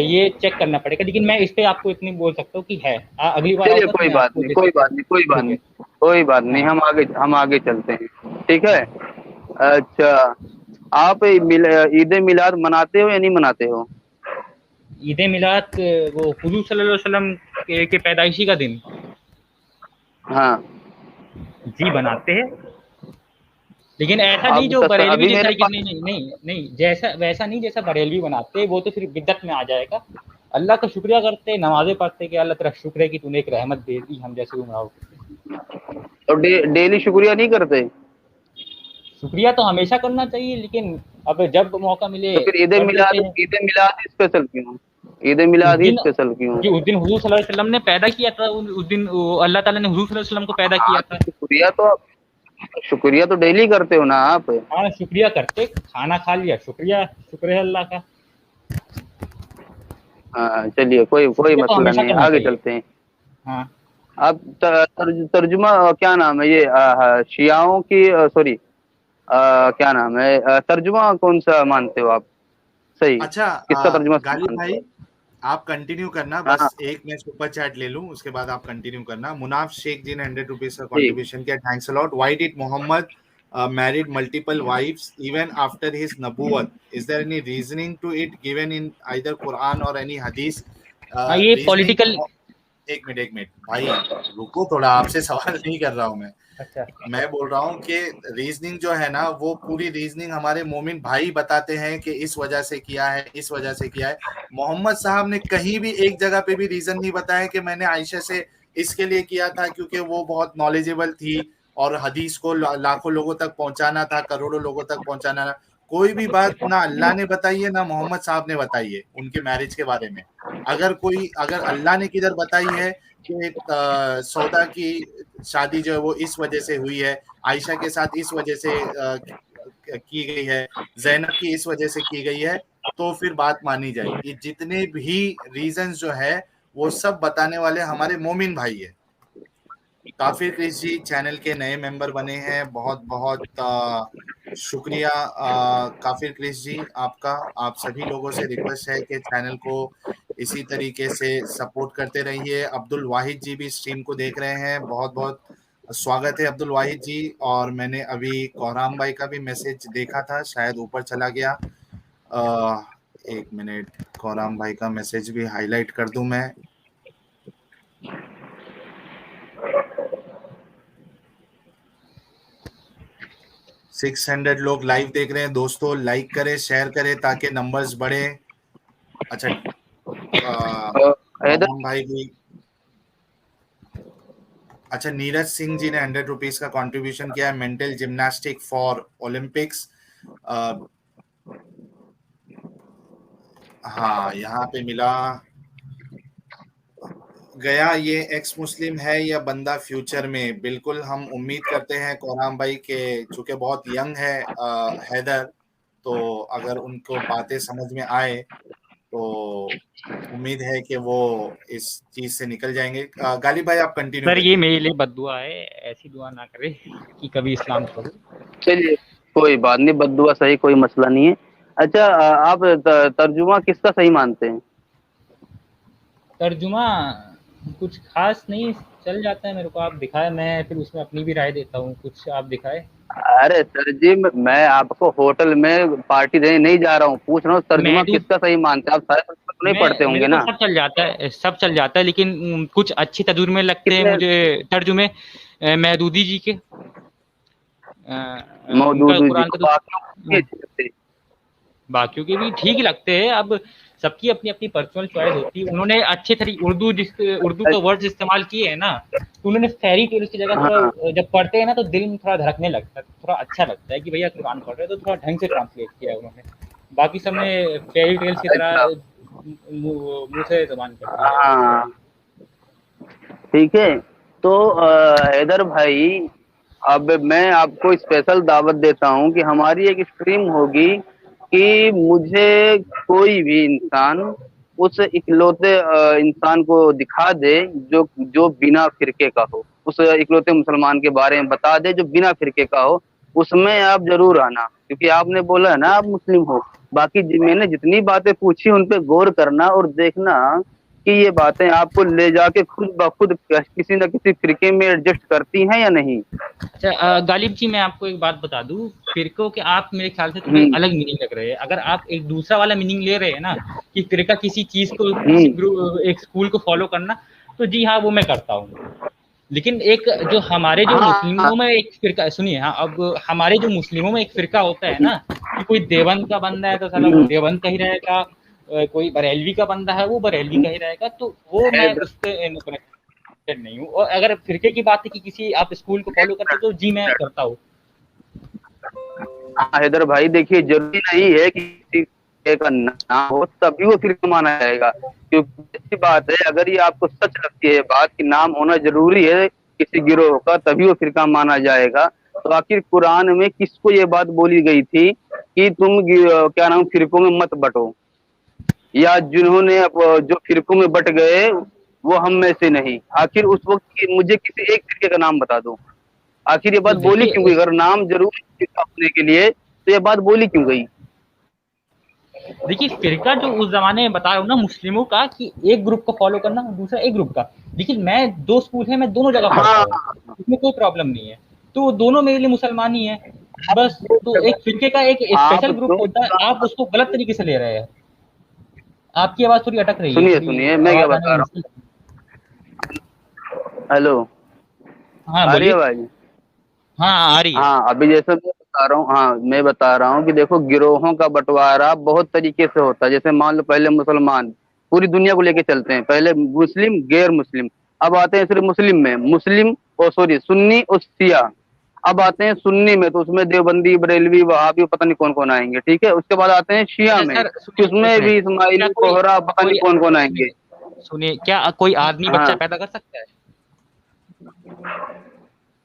ये चेक करना पड़ेगा, लेकिन मैं इस पे आपको इतनी बोल सकता हूँ कि है। अगली बार चलिए आऊंगा तो कोई मैं बात आपको नहीं, दे कोई सकता बात हूँ। नहीं, कोई बात ठीक है। नहीं, कोई बात नहीं, हाँ, हम आगे चलते हैं, ठीक है। हाँ। अच्छा, आप ईद मिलाद मनाते हो या नहीं मनाते हो? ईद मिलाद, वो हुजूर सल्लल्लाहु अलैहि वसल्लम के पैदाइशी का दिन, हाँ। जी बनाते हैं, लेकिन ऐसा नहीं अब जो बरेलवी अभी जैसा मेरे है कि पास, नहीं, नहीं, नहीं, नहीं, जैसा वैसा नहीं जैसा बरेलवी बनाते हैं, वो तो फिर बिदअत में आ जाएगा। अल्लाह का शुक्रिया करते, नमाजें पढ़ते कि अल्लाह तेरा शुक्र है कि तूने एक रहमत दे दी हम जैसे गुमराहों को। और डेली शुक्रिया नहीं करते? शुक्रिया तो हमेशा करना चाहिए, लेकिन अब जब मौका मिले तो फिर कर लेते हैं। ईद मिलाद ही स्पेशल क्यों? ईद उस मिलाद ही दिन स्पेशल क्यों? जी, उस दिन हुजूर सल्लल्लाहु अलैहि वसल्लम ने पैदा किया था, उस दिन अल्लाह ताला ने हुजूर सल्लल्लाहु अलैहि वसल्लम को पैदा हाँ किया तो था। शुक्रिया तो डेली करते हो ना आप? हाँ, शुक्रिया करते, खाना खा लिया, शुक्रिया, शुक्र है अल्लाह का। हाँ चलिए, कोई कोई शुक्रिया तो मसला हमेशा नहीं, करना आगे चाहिए। चलते हैं। हाँ, आप तर्जुमा क्या नाम है ये, शियाओं की, सॉरी, क्या नाम है, तर्जुमा कौन सा मानते हो आप? सही, अच्छा, किसका तर्जुमा सही गालिब मानते भाई, हो? आप कंटिन्यू करना, हाँ बस एक मैं सुपर चैट ले लूं, उसके बाद आप कंटिन्यू करना। मुनाफ शेख जी ने 100 रुपीज का ठीक। कंट्रीब्यूशन किया, thanks a lot. Why did Muhammad married multiple wives even after his nabuwat? Is there any reasoning to it given in either Quran or any hadith? हाँ, ये Reasoning, पॉलिटिकल। एक मिनट भाई, रुको थोड़ा, आपसे सवाल नहीं कर रहा हूं अच्छा, मैं बोल रहा हूँ कि रीजनिंग जो है ना, वो पूरी रीजनिंग हमारे मोमिन भाई बताते हैं कि इस वजह से किया है, इस वजह से किया है। मोहम्मद साहब ने कहीं भी एक जगह पे भी रीजन नहीं बताया कि मैंने आयशा से इसके लिए किया था क्योंकि वो बहुत नॉलेजेबल थी और हदीस को लाखों लोगों तक पहुंचाना था, करोड़ों लोगों तक पहुंचाना था। कोई भी बात ना अल्लाह ने बताई है ना मोहम्मद साहब ने बताई है उनके मैरिज के बारे में। अगर अल्लाह ने किधर बताई है कि सौदा की शादी जो है वो इस वजह से हुई है, आयशा के साथ इस वजह से की गई है, जैनब की इस वजह से की गई है, तो फिर बात मानी जाएगी। ये जितने भी रीजंस जो है वो सब बताने वाले हमारे मोमिन भाई है। काफिर क्रिश जी चैनल के नए मेंबर बने हैं, बहुत बहुत शुक्रिया काफिर क्रिश जी आपका। आप सभी लोगों से रिक्वेस्ट है कि चैनल को इसी तरीके से सपोर्ट करते रहिए। अब्दुल वाहिद जी भी स्ट्रीम को देख रहे हैं, बहुत बहुत स्वागत है अब्दुल वाहिद जी। और मैंने अभी कोहराम भाई का भी मैसेज देखा था, शायद ऊपर चला गया। एक मिनट, कोहराम भाई का मैसेज भी हाईलाइट कर दूं मैं। 600 लोग लाइव देख रहे हैं दोस्तों, लाइक करें, शेयर करें ताकि नंबर्स बढ़े। अच्छा, हैदर, मोहन भाई भी। अच्छा, नीरज सिंह जी ने 100 रुपीज का कंट्रीब्यूशन किया है, मेंटल जिम्नास्टिक फॉर ओलंपिक्स। हाँ, यहाँ पे मिला गया। ये एक्स मुस्लिम है या बंदा फ्यूचर में? बिल्कुल हम उम्मीद करते हैं कोहराम भाई के, चूंकि बहुत यंग है हैदर, तो अगर उनको बातें समझ में आए तो उम्मीद है कि वो इस चीज से निकल जाएंगे। गालिब भाई आप कंटिन्यू सर ये करिए। मेरे लिए बद्दुआ है, ऐसी दुआ ना करे कि कभी इस्लाम छोड़ो। चलिए कोई बात नहीं, बद्दुआ सही, कोई मसला नहीं है। अच्छा आप तर्जुमा किसका सही मानते हैं? तर्जुमा कुछ खास नहीं, चल जाता है मेरे को, आप दिखाए, मैं फिर उसमें अपनी भी राय देता हूँ, कुछ आप दिखाए। अरे सर जी, मैं आपको होटल में पार्टी देने नहीं जा रहा हूँ, पूछ रहा हूँ तर्जुमा महदूद किसका सही मानते हैं? आप सारे तो नहीं पढ़ते मैं होंगे मेरे को ना? सब चल जाता है, सब चल जाता है, लेकिन कुछ अच्छे तर्जुमे लगते हैं कितने मुझे तर्जुमे महदूदी जी के। उनका मौदूदी जी कुरान को, का तो बाकियों को नहीं अच्छे लगते? बाकियों के भी ठीक ही लगते हैं। अब सबकी अपनी अपनी पर्सनल चॉइस होती है। उन्होंने अच्छे तरीके उर्दू का वर्ड्स इस्तेमाल किए हैं ना, तो उन्होंने फेरी टेल्स की जगह हाँ थोड़ा, जब पढ़ते हैं ना तो दिल में थोड़ा धड़कने लगता है, थोड़ा अच्छा लगता है कि भैया कुरान पढ़ रहे हैं, तो थोड़ा ढंग से ट्रांसलेट किया है उन्होंने। बाकी सबने फेरी टेल्स की अच्छा, तरह मुंह से जबान कर दिया है। हाँ ठीक है। तो हैदर भाई, अब मैं आपको स्पेशल दावत देता हूँ कि हमारी एक स्ट्रीम होगी कि मुझे कोई भी इंसान उस इकलौते इंसान को दिखा दे जो जो बिना फिरके का हो, उस इकलौते मुसलमान के बारे में बता दे जो बिना फिरके का हो। उसमें आप जरूर आना, क्योंकि आपने बोला है ना आप मुस्लिम हो। बाकी मैंने जितनी बातें पूछी उन पे गौर करना और देखना कि ये बातें आपको ले जाके खुद ब खुद किसी न किसी फिरके में एडजस्ट करती हैं या नहीं। अच्छा गालिब जी, मैं आपको एक बात बता दूं, फिरकों के आप मेरे ख्याल से थोड़े हम्म अलग मीनिंग लग रहे हैं। अगर आप एक दूसरा वाला मीनिंग ले रहे हैं ना कि फिरका किसी चीज को, किसी हम्म ग्रुप, एक स्कूल को फॉलो करना, तो जी हाँ वो मैं करता हूँ। लेकिन एक जो हमारे जो हाँ मुस्लिमों में एक फिरका, सुनिए, हाँ, अब हमारे जो मुस्लिमों में एक फिरका होता है ना कि कोई देवबंद का बंदा है तो साला वो हम्म, देवबंद का ही रहेगा, कोई बरेलवी का बंदा है वो बरेलवी का ही रहेगा, तो वो मैं हैदर उससे कनेक्टेड नहीं हूँ। और अगर फिरके की बात है कि किसी आप स्कूल को फॉलो करते हो, तो जी मैं करता हूँ। हाँ, हैदर भाई देखिए, जरूरी नहीं है कि किसी फिरके का नाम हो तभी वो फिरका माना जाएगा, क्योंकि ऐसी बात है, अगर ये आपको सच लगती है बात कि नाम होना जरूरी है किसी गिरोह का तभी वो फिरका माना जाएगा, तो आखिर कुरान में किसको ये बात बोली गई थी कि तुम क्या नाम फिरकों में मत बटो, या जिन्होंने जो फिरकों में बट गए वो हम में से नहीं? आखिर उस वक्त मुझे किसी एक फिरके का नाम बता दो, आखिर ये तो बात बोली क्यों देखिए, गई? अगर नाम जरूर होने के लिए तो ये बात बोली क्यों गई? फिरका जो उस जमाने में बता रहा हूँ ना मुस्लिमों का, कि एक ग्रुप को फॉलो करना और दूसरा एक ग्रुप का, लेकिन मैं, दो स्कूल है, मैं दोनों जगह पढ़ता हाँ हूँ, उसमें कोई प्रॉब्लम नहीं है, तो दोनों मेरे लिए मुसलमान ही है बस। तो एक फिरके का एक आप स्पेशल ग्रुप जो होता है, आप उसको गलत तरीके से ले रहे हैं। आपकी आवाज थोड़ी अटक रही है, सुनिए थोड़ी सुनिए मैं क्या आवाज आने बता में रहा मुश्किल। हूँ, हेलो, हाँ आ रही है बोलिए। आवाज? हाँ आ रही है। हाँ अभी जैसे मैं बता रहा हूँ, हाँ मैं बता रहा हूँ कि देखो, गिरोहों का बंटवारा बहुत तरीके से होता है। जैसे मान लो पहले मुसलमान, पूरी दुनिया को लेके चलते हैं, पहले मुस्लिम गैर मुस्लिम, अब आते हैं सिर्फ मुस्लिम में, मुस्लिम ओ सॉरी सुन्नी और शिया। अब आते हैं सुन्नी में तो उसमें देवबंदी बरेलवी वहाबी पता नहीं कौन कौन आएंगे, ठीक है। उसके बाद आते हैं शिया अच्छा में, सर कि सुनिए एक उसमें भी मिनट, क्या इस्माइली कोई कोहरा पता नहीं कोई कौन कौन आएंगे। सुनिए, क्या कोई आदमी बच्चा हाँ, पैदा कर सकता है?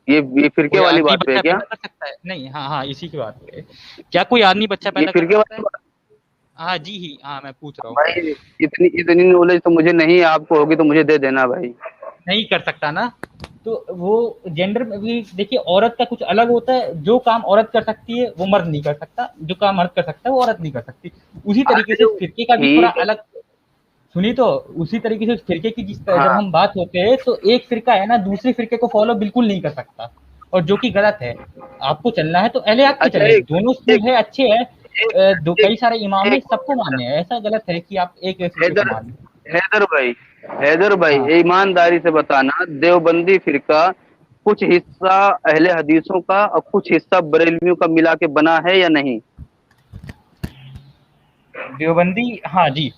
ये फिरके कोई वाली आदमी बात पे है बच्चा क्या? पैदा कर सकता है? नहीं, हाँ हाँ, इसी की बात पे। क्या कोई आदमी बच्चा ये पैदा कर फिरके सकता है? वाली बात? हाँ जी ही, हाँ मैं पूछ रहा हूँ। भाई इतनी इतनी नॉलेज तो मुझे नहीं है, आपको होगी तो मुझे दे देना भाई। नहीं कर सकता ना, तो वो जेंडर में भी देखिए, औरत का कुछ अलग होता है, जो काम औरत कर सकती है वो मर्द नहीं कर सकता, जो काम मर्द कर सकता है वो औरत नहीं कर सकती। उसी तरीके अरे से फिरके का भी थोड़ा ठीक है। अलग, सुनी तो, उसी तरीके से फिरके की जब हाँ हम बात होते हैं, तो एक फिरका है ना दूसरे फिरके को फॉलो बिल्कुल नहीं कर सकता, और जो कि गलत है। आपको चलना है तो अहले हक के अच्छा, चले, एक दोनों स्कूल एक है, अच्छे हैं, एक दो एक कई सारे इमाम है, एक सबको मानने हैं, ऐसा गलत है कि आप एक फिरके को हैदर माने। हैदर भाई, हैदर भाई हाँ ईमानदारी से बताना, देवबंदी फिरका कुछ हिस्सा अहले हदीसों का और कुछ हिस्सा बरेलवियों का मिला के बना है या नहीं? देवबंदी, हाँ जी,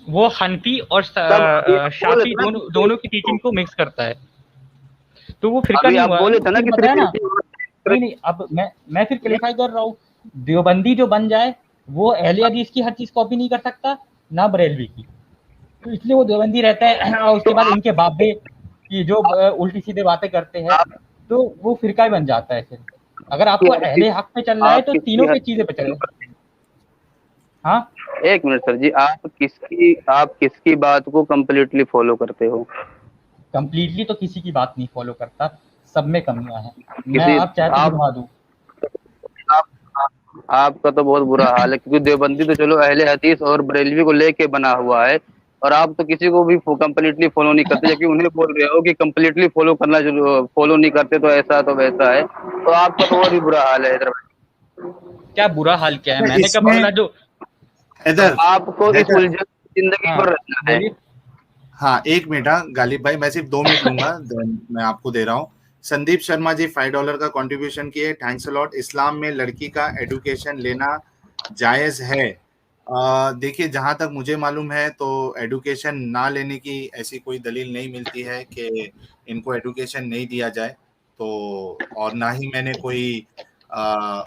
वो हनफी और तब अभी आप बोले शाफी थे ना दोनों कि दोनों की टीचिंग को मिक्स करता है, तो वो फिरका अभी नहीं आप हुआ, बोले थे ना फिर कि सिर्फ बताया ना। एक ही नहीं नहीं, अब मैं फिर क्लेरिफाई कर रहा हूँ, देवबंदी जो बन जाए वो अहले हदीस की हर चीज कॉपी नहीं कर सकता, ना बरेलवी की, तो इसलिए वो देवबंदी रहता है। और तो उसके बाद इनके बाबे की जो उल्टी सीधे बातें करते हैं, आप तो वो फिरका ही बन जाता है फिर। अगर आपको हर चीज अहले हक पे चलना है आप तो किसी तीनों हर पे चीज चीजें पे चले। हाँ, एक मिनट सर जी, आप किसकी बात को कम्प्लीटली फॉलो करते हो? कंप्लीटली तो किसी की बात नहीं फॉलो करता, सब में कमियां हैं। मैं किसी आप चाहे तो आप गिनवा दूं। आप आपका तो बहुत बुरा हाल है, क्योंकि देवबंदी तो चलो अहले हदीस और बरेलवी को लेके बना हुआ है, और आप तो किसी को भी कम्प्लीटली फॉलो नहीं करते, जबकि उन्हें बोल रहे हो कि कम्प्लीटली फॉलो नहीं करते तो ऐसा तो वैसा है, तो आपका तो और भी बुरा हाल है इधर। क्या बुरा हाल क्या है, अच्छा, मैंने कब बोला इसमें जो। हैदर आपको इस हैदर उलझन में जिंदगी हाँ भर रहना है। बोलिए। हाँ, 1 मिनट। हाँ, गालिब भाई, मैं सिर्फ 2 मिनट लूँगा, देन मैं आपको दे रहा हूँ। संदीप शर्मा जी $5 का कंट्रीब्यूशन किए, थैंक्स अ लॉट। इस्लाम में लड़की का एजुकेशन लेना जायज़ है? देखिए, जहाँ तक मुझे मालूम है तो एजुकेशन ना लेने की ऐसी कोई दलील नहीं मिलती है कि इनको एजुकेशन नहीं दिया जाए। तो और ना ही मैंने कोई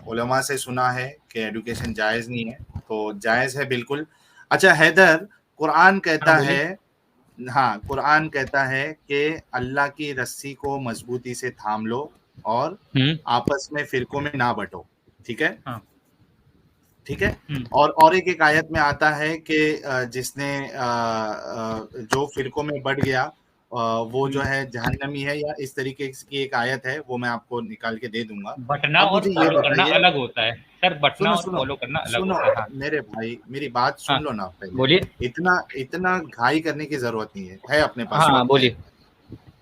उलमा से सुना है कि एजुकेशन जायज़ नहीं है, तो जायज़ है बिल्कुल। अच्छा हैदर, कुरान हाँ कहता बोलिए। है, हाँ, कुरान कहता है कि अल्लाह की रस्सी को मजबूती से थाम लो और हम्म। आपस में फिरकों में ना बंटो, ठीक है? हाँ। ठीक है? हम्म। और एक आयत में आता है कि जिसने जो फिरकों में बंट गया वो जो हम्म। है जहन्नमी है, या इस तरीके की एक आयत है, वो मैं आपको निकाल के दे दूँगा। बटना अब और मुझे ये फॉलो करना बताइए, अलग होता है सर, बटना सुनो, और सुनो, फॉलो करना अलग सुनो होता है। हाँ। मेरे भाई, मेरी बात हाँ सुन लो ना पहले। बोलिए। इतना इतना घाई करने की ज़रूरत नहीं है अपने पास हाँ वक़्त है। बोलिए।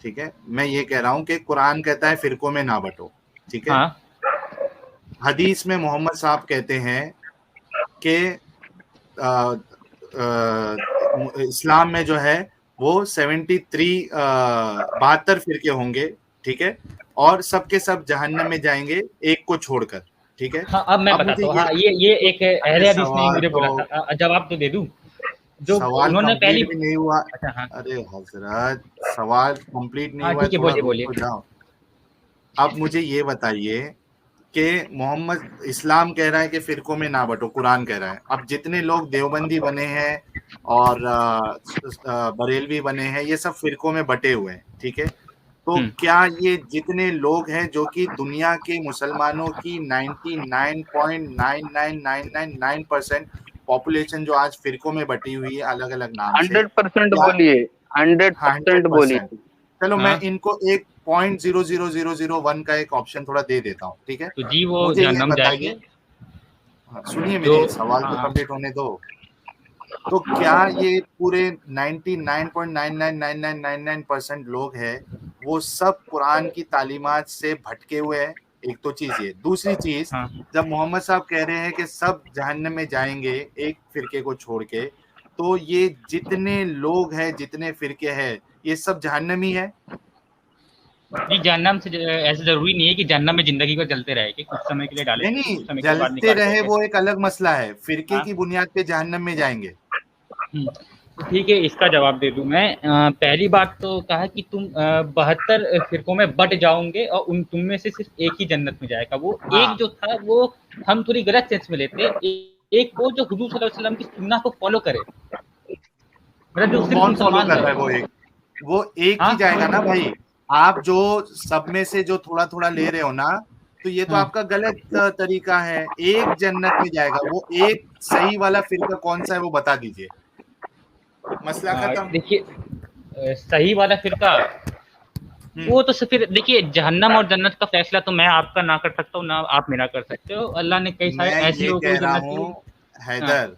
ठीक है? मैं ये कह रहा हूँ कि कुरान कहता है फ़िरकों में ना बँटो, ठीक है? हाँ। हदीस में मोहम्मद साहब कहते हैं कि अ इस्लाम में जो है वो 73 72 फ़िरके होंगे, ठीक है? और सब के सब जहन्नम में जाएँगे, एक को छोड़कर, ठीक है? हाँ अब मैं अब मुझे बताता हूँ। ये, हाँ ये एक अरे अहले हदीस ने ही सवाल मुझे तो बोला था, जवाब तो दे दूं। जो सवाल उन्होंने पहली। कंप्लीट भी नहीं हुआ। अच्छा हाँ। अरे हज़रत, सवाल कंप्लीट नहीं हाँ हुआ है, ठीक है, थोड़ा बोलिए रुक बोलिए। तो जाओ। अब मुझे ये बताइए कि मोहम्मद इस्लाम कह रहा है कि फ़िरकों में ना बँटो, कुरान कह रहा है। अब जितने लोग देवबंदी बने हैं और बरेलवी बने हैं, ये सब फ़िरकों में बँटे हुए हैं, ठीक है? तो हम्म। क्या ये जितने लोग हैं जो कि दुनिया के मुसलमानों की 99.99999% पॉपुलेशन जो आज फ़िरकों में बँटी हुई है अलग-अलग नाम से, 100% क्या बोलिए, हाँ, 100% बोलिए। 100%। चलो मैं हाँ इनको एक 0.00001 का एक ऑप्शन थोड़ा दे देता हूँ, ठीक है? तो जी वो मुझे ये जहन्नम बताइए, जाएंगे। हाँ, सुनिए जो मेरी सवाल तो हाँ कंप्लीट होने दो। तो क्या ये पूरे 99.999999% लोग हैं, वो सब कुरान की तालीमात से भटके हुए हैं? एक तो चीज़ ये। दूसरी चीज़, हाँ। जब मोहम्मद साहब कह रहे हैं कि सब जहन्नम में जाएँगे, एक फ़िरके को छोड़ के, तो ये जितने लोग हैं, जितने फ़िरके हैं, ये सब जहन्नमी हैं? जी जहन्नम से ऐसा जरूरी नहीं है कि जहन्नम में जिंदगी भर जलते रहेंगे, कुछ समय के लिए नहीं, डालेंगे नहीं, कुछ समय के बाद जलते निकाल रहे देंगे। वो एक अलग मसला है, फ़िरके हाँ। की बुनियाद पे जहन्नम में जाएँगे। तो ठीक है, इसका जवाब दे दूं मैं। पहली बात तो कहा कि तुम 72 फिरकों में बट जाओगे और उन तुम में से सिर्फ एक ही जन्नत में जाएगा। वो एक हाँ, जो था वो हम थोड़ी गलत सेंस में लेते। एक वो जो हुजूर सल्लल्लाहु अलैहि वसल्लम की सुन्नह को फॉलो करे, मतलब जो तो सिर्फ कौन फ़ॉलो मुसलमान कर रहा है रहे। वो एक? वो एक ही हाँ जाएगा ना भाई। आप जो सब में से जो थोड़ा-थोड़ा ले रहे हो ना, तो ये तो हाँ। आपका गलत तरीका है। एक जन्नत में जाएगा, वो एक सही वाला फ़िरका कौन-सा है वो बता दीजिए। मसला खत्म। देखिए सही वाला फिरका हुँ। वो तो फिर देखिए, जहन्नम और जन्नत का फैसला तो मैं आपका ना कर सकता हूँ, ना आप मेरा कर सकते हो। अल्लाह ने कई सारे मैं ऐसे ये लोगों को कह भी रहा जन्नत दी है। हूँ, हाँ। हैदर,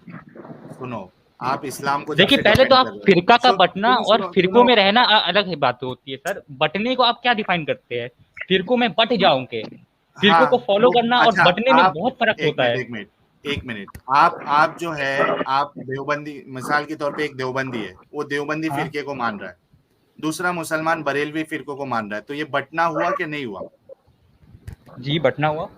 सुनो, आप इस्लाम को जब देखिए से पहले तो डिफेंड आप कर रहे हो, फिरका का बटना सुनो, और सुनो, फिरकों सुनो। में रहना अलग ही बात होती है सर। बटने को आप क्या डिफाइन करते हैं? फिरकों में बट जाओगे, फिरकों को हाँ, फॉलो वो करना और अच्छा, बटने में आप बहुत फर्क 1 होता मिनट, है। 1 मिनट, 1 मिनट। आप जो है, आप देवबंदी, मिसाल के तौर पे एक देवबंदी है, वो देवबंदी हाँ फ़िरके को मान रहा है। दूसरा मुसलमान बरेलवी फ़िरकों को मान रहा है, तो ये बँटना हुआ कि नहीं हुआ? जी, बटना हुआ।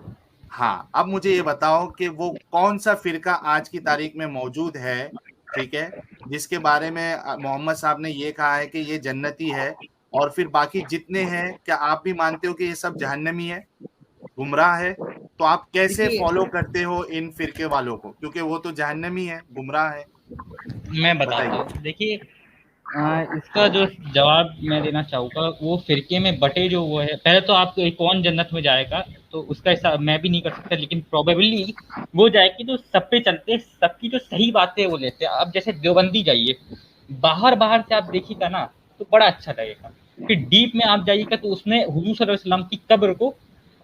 हाँ, अब मुझे ये बताओ कि वो कौन-सा फ़िरका आज की तारीख में मौजूद है, ठीक है? जिसके बारे में मोहम्मद साहब ने ये कहा है कि ये जन्नती है, और फिर बाकी जितने हैं, क्या आप भी मानते हो कि ये सब जहन्नमी है, गुमराह है? तो आप कैसे देखिए फ़ॉलो करते हो इन फ़िरके वालों को? क्योंकि वो तो जहन्नमी है, गुमराह है। मैं बताता बताइए। हूँ। देखिए इसका जो जवाब मैं देना चाहूँगा, वो फिरके में बटे जो वो है, पहले तो आप कौन जन्नत में जाएगा तो उसका हिसाब मैं भी नहीं कर सकता, लेकिन प्रोबेबली वो जाएगी तो सब पे चलते, सबकी जो सही बातें वो लेते हैं। अब जैसे देवबंदी जाइए, बाहर बाहर से आप देखिएगा ना तो बड़ा अच्छा लगेगा, फिर डीप में आप जाइएगा तो उसमें हुजूर सल्लल्लाहु अलैहि वसल्लम की कब्र को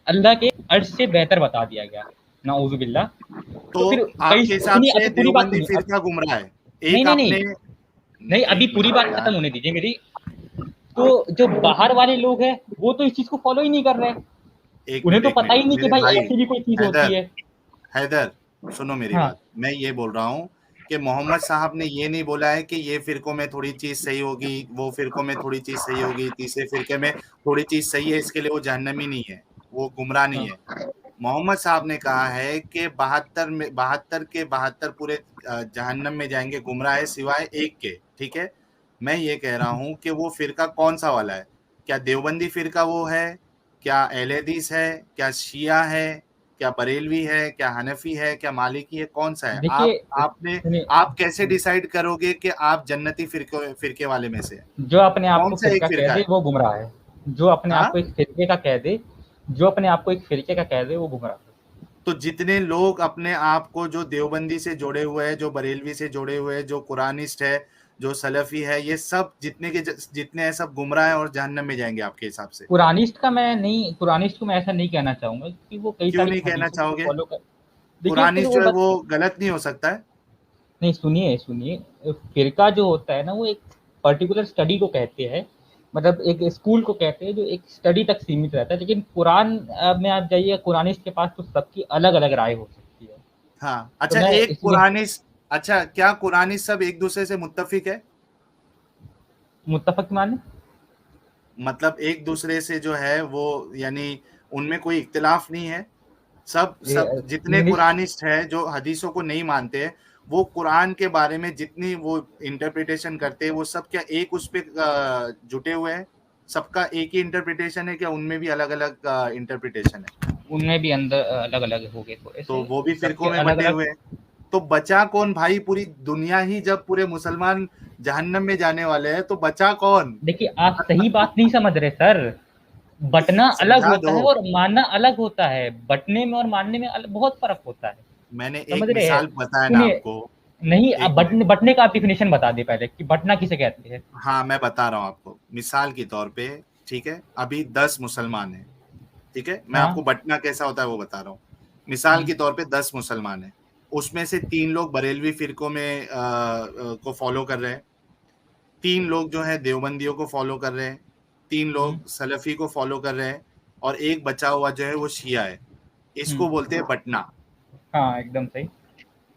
अल्लाह के अर्श से बेहतर बता दिया गया, नाउज़ु बिल्लाह। तो फिर तो कई आपके हिसाब सुनिए, से अभी पूरी बात देवबंदी सुनिए, फिरका गुमराह है? नहीं एक नहीं नहीं आपने नहीं, अभी एक पूरी मिनट बात खत्म यार, होने दीजिए मेरी। तो जो बाहर वाले लोग हैं वो तो इस चीज को फॉलो ही नहीं कर रहे, एक उन्हें मिनट तो एक पता मिनट ही नहीं कि मेरे भाई भाई ऐसी भी कोई चीज होती हैदर, है। हैदर सुनो मेरी हाँ बात। मैं ये बोल रहा हूँ कि मोहम्मद साहब ने ये नहीं बोला है कि ये फिरकों में थोड़ी चीज सही होगी, वो फिरकों में थोड़ी चीज सही होगी, तीसरे फिरके में थोड़ी चीज सही है, इसके लिए वो जहन्नमी नहीं है, वो गुमराह नहीं हाँ है। मोहम्मद साहब ने कहा है कि 72 में 72 के 72 पूरे जहन्नम में जाएंगे, गुमराह है सिवाय एक के। ठीक है, मैं ये कह रहा हूँ कि वो फिरका कौन सा वाला है? क्या देवबंदी फिरका वो है? क्या अहले हदीस है? क्या शिया है? क्या बरेलवी है? क्या हनफी है? क्या मालिकी है? कौन सा है? देखिए, आपने सुनिए, आप कैसे डिसाइड करोगे कि आप जन्नती फिरके फिरके वाले में से हैं? जो अपने आप कौन को सा एक फिरका कह फिरका दे है? वो गुमराह है, जो अपने आप हाँ, को एक फिरके का कह दे, जो अपने आप को एक फिरके का कह दे वो गुमराह है। तो जितने लोग अपने आप को जो देवबंदी से जुड़े हुए हैं, जो बरेलवी से जुड़े हुए हैं, जो कुरानिस्ट है, जो सलफी है, ये सब जितने हैं सब गुमराह हैं और जहन्नम में जाएंगे आपके हिसाब से? कुरानिस्ट का मैं नहीं, कुरानिस्ट को मैं ऐसा नहीं कहना चाहूंगा क्योंकि वो कई क्यों सारी नहीं कहना हदीसों को चाहोगे? फॉलो कर, देखिए फिर कुरानिस्ट वो जो है बस, वो गलत नहीं हो सकता है? नहीं सुनिए सुनिए, फिरका जो होता है ना वो एक पर्टिकुलर स्टडी को कहते हैं, मतलब एक स्कूल को कहते हैं जो एक स्टडी तक सीमित रहता है, लेकिन कुरान में आप जाइए कुरानिस्ट के पास तो सबकी अलग अलग राय हो सकती है। हाँ, तो अच्छा मैं एक इसलिए, कुरानिस्ट, अच्छा क्या कुरानिस्ट सब एक दूसरे से मुत्तफिक है? मुत्तफक माने, मतलब एक दूसरे से जो है वो, यानी उनमें कोई इख्तिलाफ नहीं है? सब सब जितने इंग्लिश, कुरानिस्ट है जो हदीसों को नहीं मानते हैं, वो कुरान के बारे में जितनी वो इंटरप्रिटेशन करते हैं, वो सब क्या एक उस पे जुटे हुए हैं? सबका एक ही इंटरप्रिटेशन है क्या उनमें भी अलग अलग इंटरप्रिटेशन है? उनमें भी अंदर अलग अलग हो गए थोड़े तो से, वो भी सबके फिरकों में अलग बटे अलग। हुए हैं। तो बचा कौन भाई? पूरी दुनिया ही जब पूरे मुसलमान जहन्नम में जाने वाले हैं तो बचा कौन? देखिए आप सही बात नहीं समझ रहे सर, बटना अलग समझा होता दो। है और मानना अलग होता है, बटने में और मानने में बहुत फर्क होता है, मैंने समझ एक रहे हैं? मिसाल बताया ना सुनिए, आपको। नहीं, अब एक मिनट, बटने का आप डिफिनेशन बता दे पहले कि बटना किसे कहते हैं। हाँ मैं बता रहा हूँ आपको मिसाल के तौर पे। ठीक है, अभी 10 मुसलमान हैं। ठीक है, मैं हाँ, आपको बटना कैसा होता है वो बता रहा हूँ। मिसाल हम्म, के तौर पे 10 मुसलमान हैं, उसमें से 3 लोग बरेलवी फिरकों में को फॉलो कर रहे हैं, 3 लोग जो है देवबंदियों को फॉलो कर रहे हैं, 3 हम्म, लोग सलफी को फॉलो कर रहे हैं, और एक बचा हुआ जो है वो शिया है। इसको हम्म, बोलते हैं बटना। हाँ एकदम सही।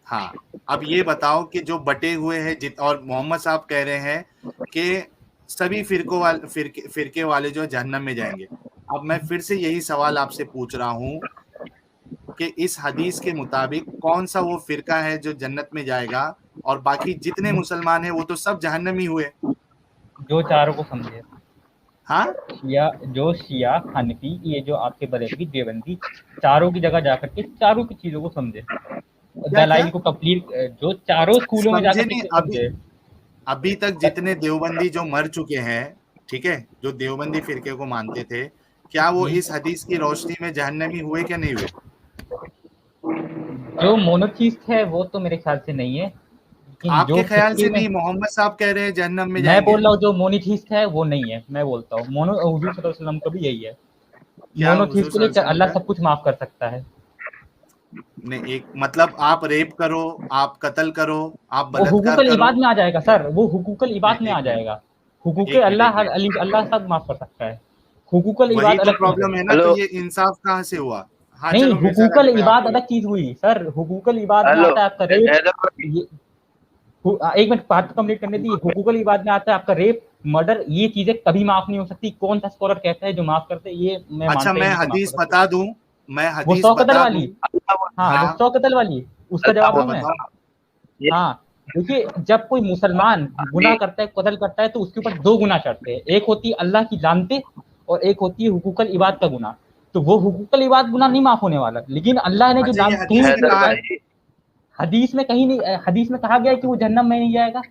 हाँ, अब ये बताओ कि जो बटे हुए हैं और मोहम्मद साहब कह रहे हैं कि सभी फिरके वाले जो जहन्नम में जाएंगे। अब मैं फिर से यही सवाल आपसे पूछ रहा हूँ कि इस हदीस के मुताबिक कौन सा वो फिरका है जो जन्नत में जाएगा, और बाकी जितने मुसलमान हैं वो तो सब जहन्नमी हुए। जो चारों को समझे, हाँ, शिया, जो शिया हनफी, ये जो आपके बरेलवी देवबंदी, चारों की जगह जाकर के चारों की चीजों को समझे, क्या क्या दलाइल को कंप्लीट, जो चारों स्कूलों में समझे जाकर नहीं? के अभी समझे। अभी तक जितने देवबंदी जो मर चुके हैं, ठीक है, जो देवबंदी फिरके को मानते थे, क्या वो इस हदीस की रोशनी में जहन्नमी हुए क्या नहीं हुए? जो मोनोथीस्ट है वो तो मेरे ख्याल से नहीं है, लेकिन जो आपके ख्याल फिरके से में, नहीं, मोहम्मद साहब कह रहे हैं जहन्नम में मैं जाएंगे। बोल रहा हूँ जो मोनोथीस्ट है वो नहीं है, मैं बोलता हूँ मोनो, हुजूर सल्लल्लाहु अलैहि वसल्लम का भी यही है, क्या हुजूर मोनोथीस्ट को सल्लल्लाहु लेकर अलैहि वसल्लम अल्लाह का? सब कुछ माफ कर सकता है। नहीं, एक मतलब आप रेप करो, आप कत्ल करो, आप वो बलात्कार हुकूकल करो। इबाद में आ जाएगा सर, वो हुकूकल नहीं, इबाद में आ एक मिनट, जाएगा। हुकूक एक मिनट, अल्लाह एक हर मिनट। अली, अल्लाह सब माफ कर सकता है, हुकूकल वही इबाद तो अलग चीज है। प्रॉब्लम है ना, तो हेलो ये इंसाफ कहाँ से हुआ? हाँ नहीं, चलो, मिर्जा हुकूकल गालिब भाई आप इबाद बोलो। अलग चीज हुई सर, हुकूकल इबाद में हेलो आता है आपका रेप, हैदर भाई, ये, एक मिनट बात कंप्लीट करने दी, हुकूकल इबाद में आता है आपका रेप, मर्डर, ये चीजें कभी माफ नहीं हो सकती। कौन सा स्कॉलर कहता है जो माफ करते हैं? ये मैं अच्छा मानता ही मैं नहीं कि माफ हो हदीस सकते। बता दूं, मैं वो हदीस 100 कत्ल बता दूं। वाली, हाँ वो हाँ, 100 कत्ल वाली, उसका अल्लाह जवाब हाँ दूं मैं? बताओ। ये हाँ, देखिए जब कोई मुसलमान गुनाह अभी करता है, कत्ल करता है, तो उसके ऊपर दो गुनाह चढ़ते हैं, एक होती है अल्लाह की लानते और एक होती है हुकूकल इबाद का गुनाह। तो वो हुकूकल इबाद गुनाह नहीं माफ होने वाला, लेकिन अल्लाह ने जो अच्छा ये कहीं हदीस नहीं में हैदर कहा लिखा है? है, भाई, हदीस में कहीं नहीं, हदीस में कहा गया है कि वो जहन्नम में नहीं जाएगा।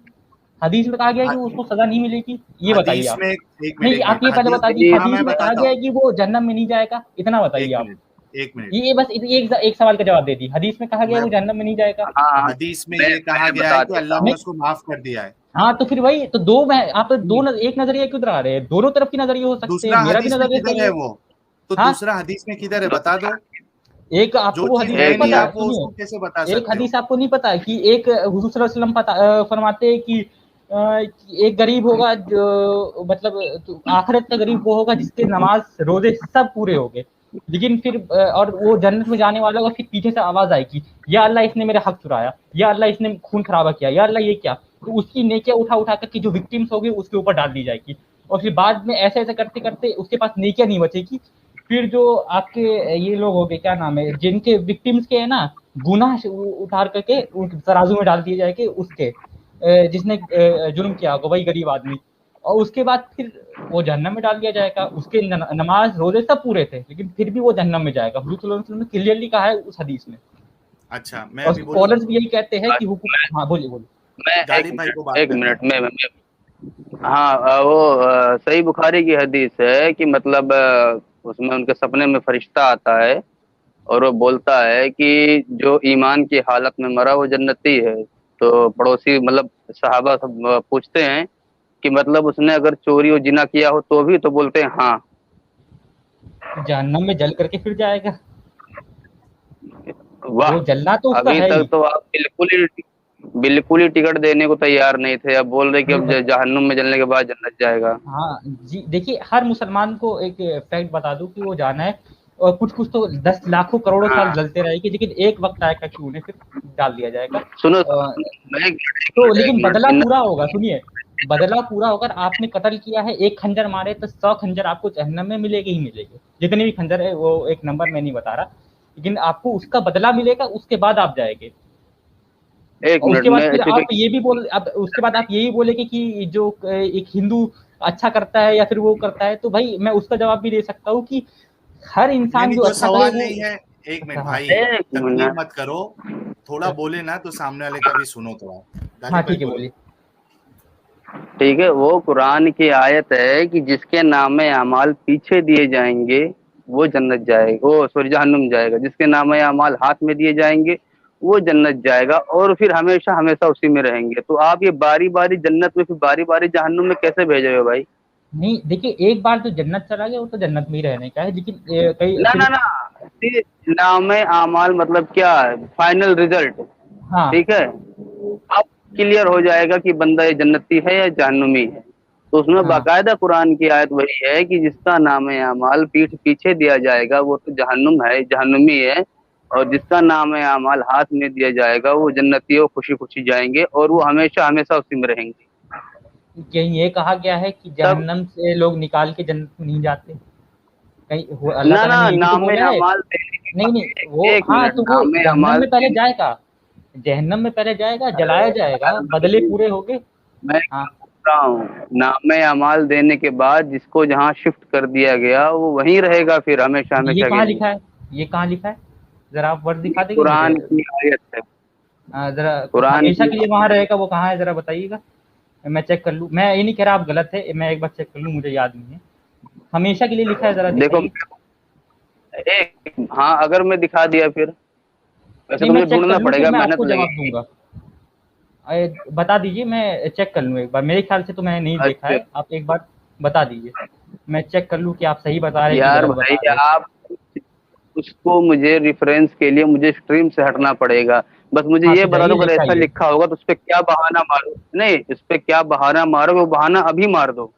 हदीस में कहा गया है कि उसको सजा नहीं मिलेगी, ये बताइए हदीस आप। में एक नहीं मिनट आप ये पहले बता दीजिए, हाँ, हदीस मैं में कहा बताता गया है हूँ, कि वो जहन्नम में नहीं जाएगा, इतना बताइए आप। एक मिनट ये बस एक सवाल का जवाब दे दी, हदीस में कहा गया है वो मैं जहन्नम में नहीं जाएगा। हाँ, हदीस में मैं ये कहा गया बता है कि देता अल्लाह हूँ। ने उसको माफ कर दिया है। हाँ तो फिर वही तो आप एक नजरिए क्यों दिखा रहे हैं, दोनों तरफ की नजरिए हो सकते हैं, दूसरा मेरा भी हदीस में नजरिया किधर सही है है। वो? तो हाँ दूसरा हदीस में किधर है बता दो। एक आपको जो वो चीज हदीस है नहीं नहीं पता, आप वो उसको सुनिए, कैसे बता एक सकते हो? हदीस आपको नहीं पता कि एक हुजूर सल्लल्लाहु अलैहि वसल्लम फरमाते हैं कि कि एक गरीब होगा जो मतलब आखिरत का गरीब वो होगा जिसके नमाज रोजे सब पूरे हो गए, लेकिन फिर और वो जन्नत में जाने वाला होगा, फिर पीछे से आवाज आएगी, या अल्लाह इसने मेरा हक चुराया, या अल्लाह इसने खून खराबा किया, या अल्लाह ये क्या, तो उसकी नेकियां उठा उठा कर जो विक्टिम्स होगी उसके ऊपर डाल दी जाएगी, और फिर बाद में ऐसे ऐसे करते करते उसके पास नेकियां नहीं बचेगी, फिर जो आपके ये लोग हो गए क्या नाम है जिनके विक्टिम्स के है ना गुनाह उतार करके तराजू में डाल दिए जाएंगे उसके जिसने जुर्म किया होगा वही गरीब आदमी, और उसके बाद फिर वो जहन्नम में डाल दिया जाएगा, उसके नमाज रोजे सब पूरे थे लेकिन फिर भी वो जहन्नम में जाएगा, हुजूर सल्लल्लाहु अलैहि वसल्लम ने क्लियरली कहा है उस हदीस में। अच्छा मैं और अभी बोलूं, स्कॉलर्स भी यही कहते हैं कि हुकूम, हाँ बोलिए बोलिए। मैं गालिब भाई को बात एक करने मिनट दो। में हाँ, वो सही बुखारी की हदीस है कि मतलब उसमें उनके सपने में फरिश्ता आता है और वो बोलता है कि जो ईमान की हालत में मरा वो जन्नती है। तो पड़ोसी मतलब सहाबा सब पूछते हैं कि मतलब उसने अगर चोरी और जिना किया हो तो भी, तो बोलते हैं हाँ। जहन्नम में जल करके फिर जाएगा, वाह, वो जलना तो उसका अभी है तक ही। तो आप बिल्कुल ही टिकट देने को तैयार नहीं थे, अब बोल रहे कि नहीं अब बस, जहन्नुम में जलने के बाद जन्नत जाएगा। हाँ जी देखिए हर मुसलमान को एक फैक्ट बता दूं कि वो जाना है, और कुछ कुछ तो 10 लाखों करोड़ों साल हाँ, जलते रहेगी, लेकिन एक वक्त आएगा कि उन्हें फिर डाल दिया जाएगा। सुनो अ, सुनो, तो एक लेकिन मिनट बदला इन्ना, पूरा होगा, सुनिए, बदला पूरा होगा, आपने कत्ल किया है, एक खंजर मारे तो 100 खंजर आपको जहन्नम में मिलेगी ही मिलेगी, जितने भी खंजर है वो एक नंबर मैं नहीं बता रहा, लेकिन आपको उसका बदला मिलेगा, उसके बाद आप जाएंगे। एक और मिनट उसके बाद में फिर इसी पे। आप ये भी बोल, अब उसके बाद आप यही बोलेंगे कि जो एक हिंदू अच्छा करता है या फिर वो करता है, तो भाई मैं उसका जवाब भी दे सकता हूँ कि हर नहीं इंसान नहीं जो जो अच्छा करे सवाल वो। नहीं है, एक अच्छा मिनट हाँ। भाई, एक तकलीफ मिनट मत करो, थोड़ा बोले ना तो सामने वाले का भी सुनो थोड़ा। हाँ गालिब भाई ठीक है बोलो। बोलिए। ठीक है, वो कुरान की आयत है कि जिसके नामे अमाल पीछे दिए जाएंगे वो जन्नत जाएगा, वो सॉरी जहन्नुम जाएगा। जिसके नामे अमाल हाथ में दिए जाएंगे वो जन्नत जाएगा, और फिर हमेशा हमेशा उसी में रहेंगे। तो आप ये बारी बारी जन्नत में फिर बारी बारी जहन्नुम में कैसे भेज रहे हो भाई? नहीं देखिए एक बार जो जन्नत चला गया वो तो जन्नत में ही रहने का है, लेकिन कई ना फिर। ना ना, नामे अमाल मतलब क्या है? Final result. हाँ ठीक है, अब क्लियर हो जाएगा कि बंदा ये जन्नती है या जहन्नुमी है। तो उसमें हाँ बाकायदा कुरान की आयत वही है कि जिसका नाम है अमाल पीठ पीछे दिया जाएगा वो तो जहन्नुम है, जहन्नुमी है। और जिसका नाम है अमाल हाथ में दिया जाएगा वो जन्नती है, वो खुशी खुशी जाएंगे और वो हमेशा हमेशा उसी में रहेंगे। कहीं ये कहा गया है कि तब जहन्नम से लोग निकाल के जन्नत में नहीं जाते, कहीं अल्लाह ना ताला ना, ने ये भी तो नाम बोला है। अमाल देने के नहीं नहीं बाद वो एक हाँ मिनट, तो वो नाम जहन्नम अमाल में पहले देने। जाएगा, जहन्नम में पहले जाएगा, जलाया जाएगा, बदले अरे पूरे हो गए। मैं हाँ क्या बोल रहा हूँ, नामे अमाल देने के बाद जिसको जहाँ शिफ्ट कर दिया गया वो वहीं रहेगा फिर हमेशा ये हमेशा के कहाँ लिए। लिखा है, ये कहाँ लिखा है, जरा आप वर्ड ये दिखा देंगे मुझे। कुरान की आयत है, जरा कुरान हमेशा की। के लिए वहां रहेगा वो कहाँ है जरा बताइएगा, मैं चेक कर लूँ, मैं ये नहीं कह रहा आप गलत है, मैं एक बार चेक कर लूँ, मुझे याद नहीं है, हमेशा के लिए लिखा है जरा देखो, दिखाइए। एक हाँ, अगर मैं दिखा दिया फिर, वैसे नहीं तो मैं मुझे चेक कर ढूंढना लूँ फिर पड़ेगा, मैं मेहनत आपको जवाब लगेगी। दूंगा। बता दीजिए मैं चेक कर लूँ एक बार, मेरे ख्याल से तो मैंने नहीं देखा अच्छा है, आप एक बार बता दीजिए, मैं चेक कर लूँ कि आप सही बता रहे हैं कि यार गलत भाई, बता रहे हैं। आप उसको मुझे रेफरेंस के लिए मुझे स्ट्रीम से हटना पड़ेगा। बस मुझे हाँ ये तो बता दो, जाइए अगर लेके ऐसा आइए। लिखा होगा तो उस पर क्या बहाना मारो, नहीं इस पे क्या बहाना मारोगे, वो बहाना अभी मार दो।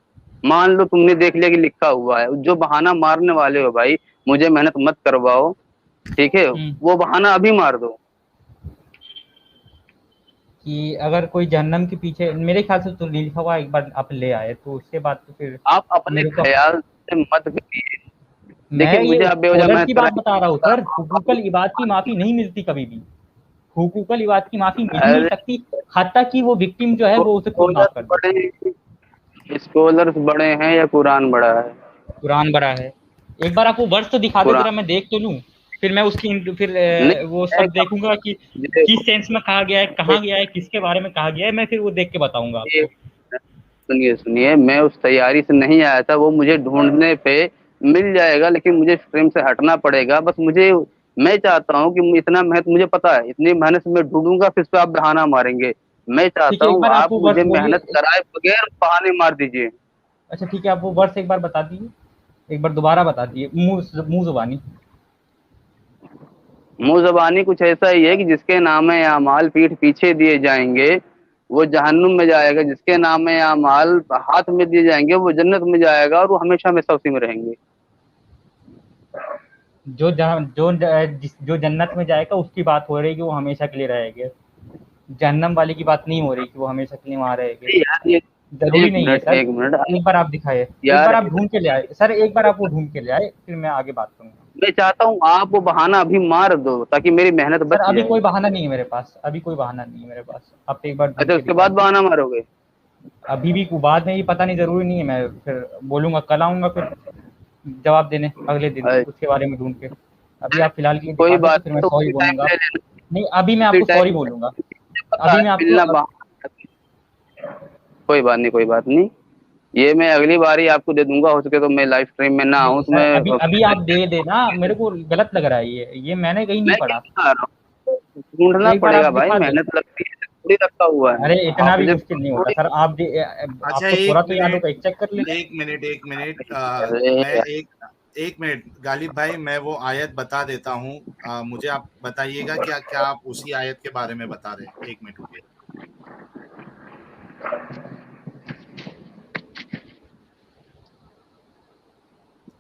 मान लो तुमने देख लिया कि लिखा हुआ है, जो बहाना मारने वाले हो भाई, मुझे मेहनत मत करवाओ। ठीक है, हम्म, वो बहाना अभी मार दो। कि अगर कोई जहन्नम के पीछे मेरे ख्याल से तो नहीं लिखा हुआ, एक बार आप ले आए तो उसके बाद तो फिर आप अपने मेरे को। ख्याल से मत करिए। देखिए मैं ये मुझे आप बेवजह स्कॉलर्स मेहनत की बात बता रहा हूँ सर, हुकूकल कराए। इबाद की माफी नहीं मिलती कभी भी, हुकूकल इबाद की माफी नहीं मिल अरे सकती, हत्ता कि वो विक्टिम जो है वो उसे खुद माफ कर स्कॉलर्स दे। स्कॉलर्स बड़े हैं या कुरान बड़ा है? कुरान बड़ा है, एक बार आप वो वर्ष तो दिखा दो जरा कुरान, मैं देख तो लूँ। फिर मैं उसकी फिर नहीं, वो सब देखूंगा कि ये- किस सेंस में कहा गया है, कहाँ गया है, किसके बारे में कहा गया है, मैं फिर वो देख के बताऊंगा ये- आपको। सुनिए सुनिए, मैं उस तैयारी से नहीं आया था, वो मुझे ढूंढने पे मिल जाएगा, लेकिन मुझे स्ट्रीम से हटना पड़ेगा। बस मुझे, मैं चाहता हूँ कि इतना मेहनत, मुझे पता है इतनी मेहनत से मैं ढूंढूंगा, फिर इस पे आप बहाना मारेंगे। मैं ठीक चाहता है, एक हूँ बार आप आप वो वर्ष मुझे मेहनत बोलिए। कराए बगैर बहाने मार दीजिए। अच्छा ठीक है, आप वो वर्ष एक बार बता दीजिए, एक बार दोबारा बता दीजिए, मुंह मुंह जुबानी। मुंह जबानी कुछ ऐसा ही है कि जिसके नाम है अमाल पीठ पीछे दिए जाएंगे वो जहन्नुम में जाएगा, जिसके नाम है अमाल हाथ में दिए जाएंगे वो जन्नत में जाएगा, और वो हमेशा हमेशा उसी में रहेंगे। जो जन्नत में जाएगा उसकी बात हो रही है कि वो हमेशा के लिए रहेगा। जहन्नम वाले की बात नहीं हो रही कि वो हमेशा के लिए वहां रहेंगे। अरे यार ये, जरूरी एक नहीं है मिनट सर। एक मिनट एक बार आप दिखाए, एक बार यार, आप ढूंढ के ले आए सर, एक बार आप वो ढूंढ के ले आए, फिर मैं आगे बात करूंगा। मैं चाहता हूँ आप वो बहाना अभी मार दो ताकि मेरी मेहनत सर बच अभी जाए। कोई बहाना नहीं है मेरे पास, अभी कोई बहाना नहीं है मेरे पास, आप एक बार ढूंढ अच्छा, के उसके बाद दिखाइए। बहाना मारोगे? अभी भी बाद में ये पता नहीं, जरूरी नहीं है, मैं फिर बोलूंगा, कल आऊंगा फिर जवाब देने अगले दिन अरे, उसके बारे में ढूंढ के। अभी आप फिलहाल के लिए कोई दिखा दो बात तो फिर नहीं, मैं तो सॉरी उसी बोलूंगा। टाइम ले लेना, नहीं, अभी मैं उसी आपको सॉरी टाइम। बोलूंगा। पता अभी है मैं मिलना आपको बहाना, कोई बात नहीं कोई बात नहीं, ये मैं अगली बार ही आपको दे दूंगा, हो सके तो मैं लाइव स्ट्रीम में ना आऊँ नहीं तो सर, अभी मैं अभी आप दे देना, मेरे को गलत लग रहा है, ये मैंने कहीं नहीं मैं पढ़ा। क्यों आ रहा हूँ? ढूंढना एक बार आप पड़ेगा भाई, दिखा दे। मेहनत लगती है, थोड़ी रखा हुआ है। अरे इतना भी हाफिज मुश्किल नहीं होता थोड़ी। सर, अच्छा, आपको एक थोड़ा तो याद मिनट, होगा, एक चेक कर ले। एक मिनट, मैं अरे एक मिनट गालिब भाई, मैं वो आयत बता देता हूँ। मुझे आप बताइएगा क्या क्या आप उसी आयत के बारे में बता रहे हैं? एक मिनट रुकिए,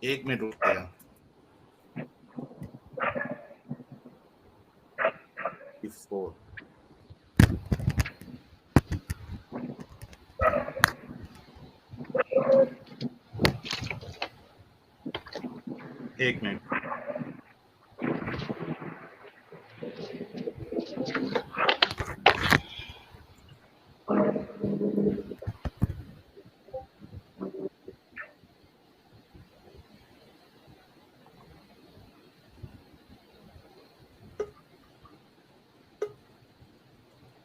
एक मिनट रुकिएगा। 4 एक मिनट,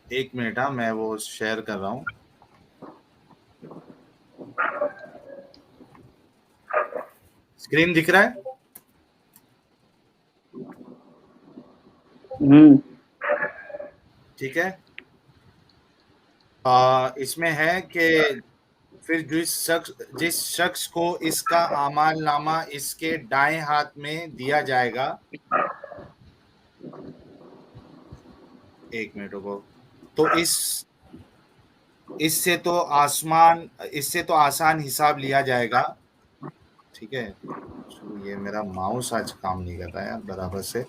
एक मिनट, हाँ मैं वो शेयर कर रहा हूँ। स्क्रीन दिख रहा है? ठीक है। इसमें है कि फिर जिस शख्स को इसका आमाल नामा इसके दाएं हाथ में दिया जाएगा, एक मिनट रुको, तो इससे तो आसान हिसाब लिया जाएगा। ठीक है, ये मेरा माउस आज काम नहीं कर रहा है यार बराबर से,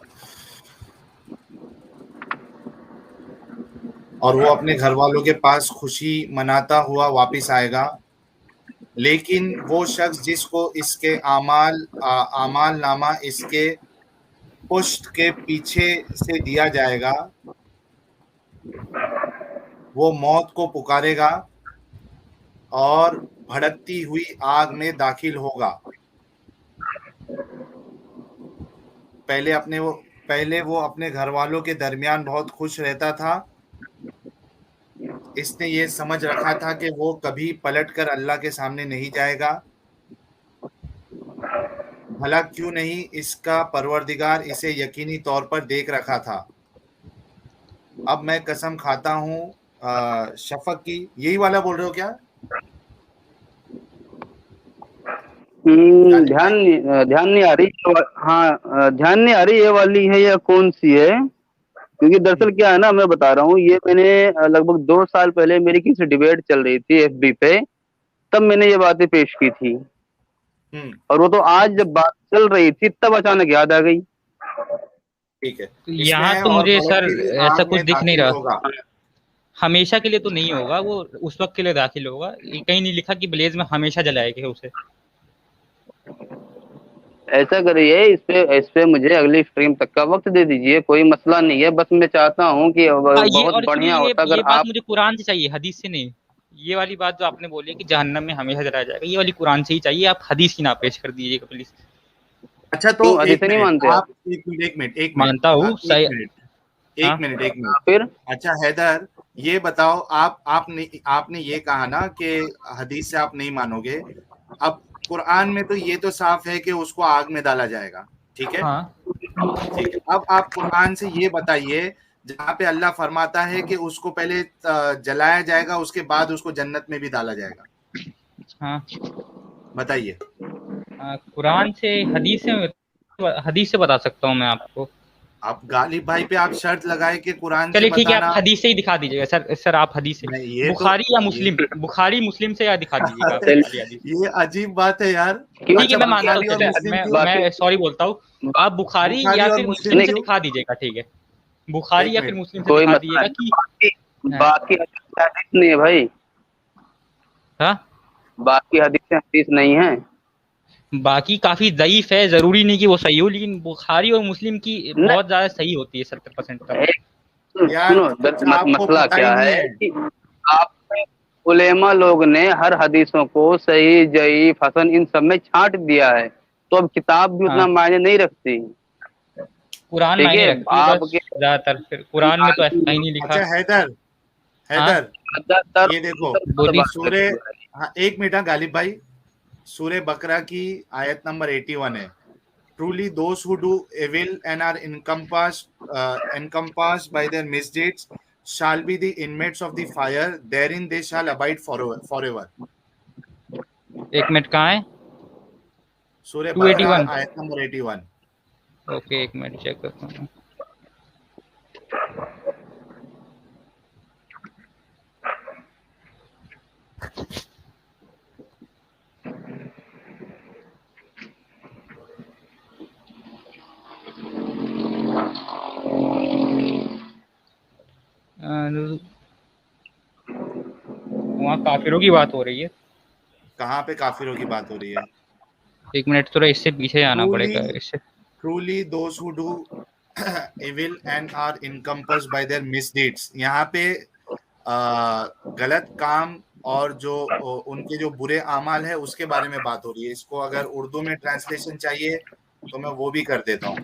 और वो अपने घर वालों के पास खुशी मनाता हुआ वापस आएगा। लेकिन वो शख्स जिसको इसके आमाल नामा इसके पुष्ट के पीछे से दिया जाएगा, वो मौत को पुकारेगा और भड़कती हुई आग में दाखिल होगा। पहले वो अपने घर वालों के दरमियान बहुत खुश रहता था। इसने ये समझ रखा था कि वो कभी पलटकर अल्लाह के सामने नहीं जाएगा। भला क्यों नहीं, इसका परवरदिगार इसे यकीनी तौर पर देख रखा था। अब मैं कसम खाता हूँ शफक की, यही वाला बोल रहे हो क्या? गालिब भाई, ध्यान नहीं आ रही हाँ, ध्यान नहीं आ रही ये वाली है या कौन सी है? क्योंकि दरअसल क्या है ना, मैं बता रहा हूँ, ये मैंने लगभग 2 साल पहले मेरी किसी डिबेट चल रही थी एफबी पे, तब मैंने ये बातें पेश की थी, और वो तो आज जब बात चल रही थी तब अचानक याद आ गई। ठीक है। इसमें यहाँ है तो और मुझे सर भड़कती हुई ऐसा आग कुछ में दिख नहीं दाखिल रहा। होगा। हमेशा के लिए तो नहीं होगा, वो उस वक्त के लिए दाखिल होगा। ये कहीं नहीं लिखा कि ब्लेज में हमेशा जलाएंगे उसे। ऐसा करिए, इस पे मुझे अगली स्ट्रीम तक का वक्त दे दीजिए, कोई मसला नहीं है, बस मैं चाहता हूँ कि ये बहुत और बढ़िया सुनिए, होता ये अगर बात आप। मुझे कुरान से चाहिए, हदीस से नहीं। ये वाली बात जो आपने बोली है कि जहन्नम में हमेशा जलाया जाएगा, ये वाली कुरान से ही चाहिए। आप हदीस की ना पेश कर दीजिएगा प्लीज। अच्छा तो क्यों हदीस एक नहीं मिनट मानते आप एक मिनट मानता हूँ एक सही। मिनट हाँ एक मिनट फिर अच्छा हैदर, ये बताओ आपने ये कहा ना कि हदीस से आप नहीं मानोगे। अब कुरान में तो ये तो साफ है कि उसको आग में डाला जाएगा, ठीक है। हाँ ठीक है, अब आप कुरान से ये बताइए जहाँ पे अल्लाह फरमाता है कि उसको पहले जलाया जाएगा, उसके बाद उसको जन्नत में भी डाला जाएगा, हाँ बताइए। कुरान से हदीस से बता सकता हूँ मैं आपको। आप गालिब भाई पे आप शर्त लगाए कि कुरान से चलिए ठीक है, आप बताना। हदीस से ही दिखा दीजिएगा सर। सर आप हदीस से, नहीं ये तो बुखारी या ये मुस्लिम, बुखारी मुस्लिम से या दिखा दीजिएगा आप अरे बुखारी हदीस। ये अजीब बात है यार। क्यों ठीक है अच्छा मैं मानता हूँ, बुखारी और चलिए मुस्लिम मैं क्यों? बाकी मैं सॉरी बोलता हूँ। आप बुखारी बुखारी या और फिर मुस्लिम मुस्लिम से क्यों? दिखा दीजिएगा, ठीक है। बुखारी एक या फिर मिनट, मुस्लिम से कोई दिखा मसला दीजिएगा नहीं, कि बाकी हाँ बाकी हदीस नहीं है भाई, हाँ बाकी हदीस नहीं है। बाकी काफी ज़ईफ है, जरूरी नहीं कि वो सही हो, लेकिन बुखारी और मुस्लिम की नहीं, बहुत ज्यादा सही होती है, 70% तक। एक यार सुनो, अच्छा आपको मसला पता ही क्या नहीं है है। कि आप उलेमा लोग ने हर हदीसों को सही, जईफ, हसन इन सब में छांट दिया है, तो अब किताब भी उतना हाँ मायने नहीं रखती। कुरान ठीक मायने है, रखती है बस आपके ज्यादातर, फिर कुरान में तो ऐसा कहीं नहीं लिखा। अच्छा हैदर, हाँ हैदर ज्यादातर ये देखो बोलिए। बात सूरे, करती है। हाँ एक मिनट, हाँ, गालिब भाई सूरे बकरा की आयत नंबर 81 है। Truly those who do evil and are encompassed by their misdeeds shall be the inmates of the fire, therein they shall abide forever। एक मिनट कहाँ है? सूरे बकरा 281। आयत नंबर 81। ओके एक मिनट चेक करता हूँ। वहाँ काफिरों की बात हो रही है। कहाँ पे काफिरों की बात हो रही है? एक मिनट थोड़ा इससे पीछे आना ट्रूली पड़ेगा इससे। Truly those who do evil and are encompassed by their misdeeds, यहाँ पे गलत काम और जो उनके जो बुरे आमाल है उसके बारे में बात हो रही है। इसको अगर उर्दू में ट्रांसलेशन चाहिए तो मैं वो भी कर देता हूँ।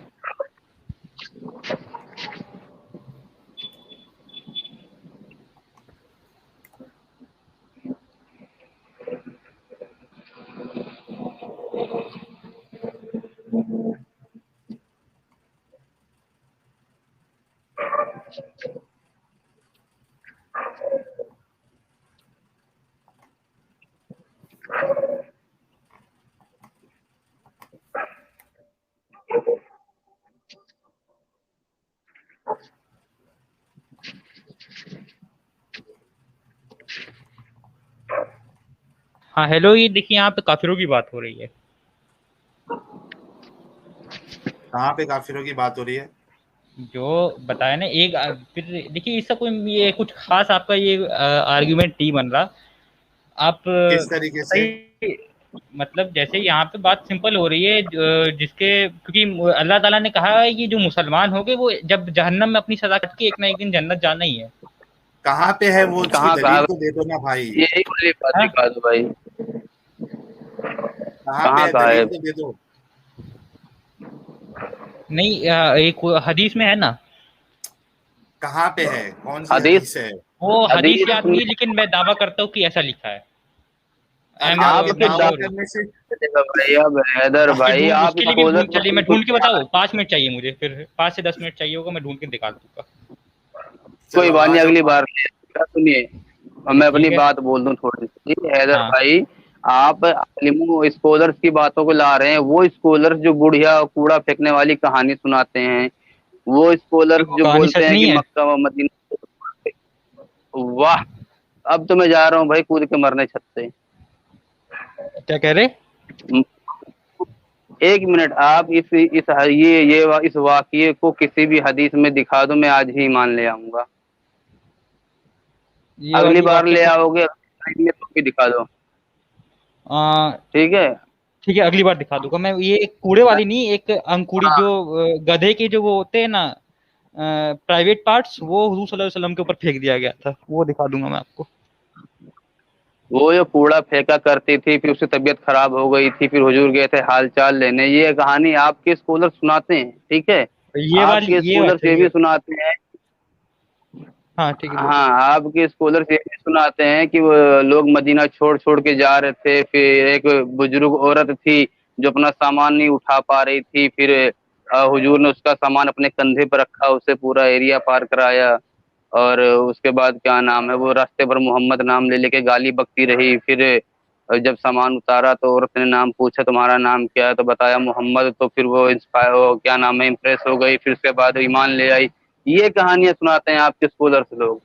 हाँ हेलो, ये देखिए यहाँ पे काफिरों की बात हो रही है। कहाँ पे काफिरों की बात हो रही है? जो बताया ना एक फिर देखिए इसका कोई ये कुछ खास आपका ये आर्ग्यूमेंट नहीं बन रहा। आप किस तरीके से? सही, मतलब जैसे यहाँ पे बात सिंपल हो रही है जिसके, क्योंकि अल्लाह ताला ने कहा है कि जो मुसलमान होंगे वो जब जहन्नम में अपनी सजा कट के एक ना एक दिन जन्नत जाना ही है। कहाँ पे है वो? उसकी कहाँ कहा, दलील तो दे दो ना भाई। यही वाली बात हाँ दिखा दो भाई, कहाँ पे कहाँ है? कहा है? दलील तो दे दो। नहीं एक हदीस में है ना। कहाँ पे है? कौन सी हदीस, हदीस है? वो हदीस हदीस याद में नहीं है, लेकिन मैं दावा करता हूँ कि ऐसा लिखा है। आई अरे एम यार ये आपके दावा श्योर। करने से भाई, अब हैदर भाई आप उसके लिए भी ढूंढ, स्कॉलर को चलिए मैं बिल्कुल ढूंढ के बताऊँ, 5 मिनट चाहिए मुझे, फिर 5 से 10 मिनट चाहिए होगा, मैं ढूंढ के निकाल दूंगा। कोई चलो बात आ नहीं, जाओ। अगली बार सुनिए, और मैं अपनी ठीक है। बात बोल दूं थोड़ी सी। हैदर हाँ भाई, आप आलिमों स्कॉलर्स की बातों को ला रहे हैं, वो स्कॉलर्स जो बुढ़िया कूड़ा फेंकने वाली कहानी सुनाते हैं, वो कि स्कॉलर्स वो जो कहानी बोलते सच हैं कि नहीं है। मक्का व मदीना, वाह, अब तो मैं जा रहा हूँ भाई कूद के मरने छत से। क्या कह रहे? एक मिनट, आप इस वाक़ये को किसी भी हदीस में दिखा दो, मैं आज ही ईमान ले आऊंगा। ये अगली वाली बार वाक्य ले को आओगे तो भी दिखा दो, आ, ठीक है। ठीक है अगली बार दिखा दूंगा मैं। ये एक कूड़े वाली नहीं, एक अंकुड़ी हाँ, जो गधे के जो वो होते हैं ना प्राइवेट पार्ट्स, वो हुजूर सल्लल्लाहु अलैहि वसल्लम के ऊपर फेंक दिया गया था, वो दिखा दूंगा मैं आपको। वो जो कूड़ा फेंका करती थी, फिर उसकी तबीयत खराब हो गई थी, फिर हुजूर गए थे हाल चाल लेने। ये कहानी आपके स्कॉलर सुनाते हैं, ठीक है, आपके ये बात स्कॉलर सही ये है। भी सुनाते हैं। हाँ ठीक है, बोलिए। हाँ, आपके स्कॉलर ये भी सुनाते हैं कि वो लोग मदीना छोड़ छोड़ के जा रहे थे, फिर एक बुजुर्ग औरत थी जो अपना सामान नहीं उठा पा रही थी, फिर हुजूर ने उसका सामान अपने कंधे पर रखा, उसे पूरा एरिया पार कराया। और उसके बाद क्या नाम है, वो रास्ते पर मोहम्मद नाम ले लेके गाली बकती रही। फिर जब सामान उतारा तो औरत ने नाम पूछा, तुम्हारा नाम क्या है, तो बताया मोहम्मद। तो फिर वो इंस्पायर हो, क्या नाम है, इम्प्रेस हो गई, फिर उसके बाद ईमान ले आई। ये कहानियां सुनाते हैं आपके स्कॉलर्स लोग,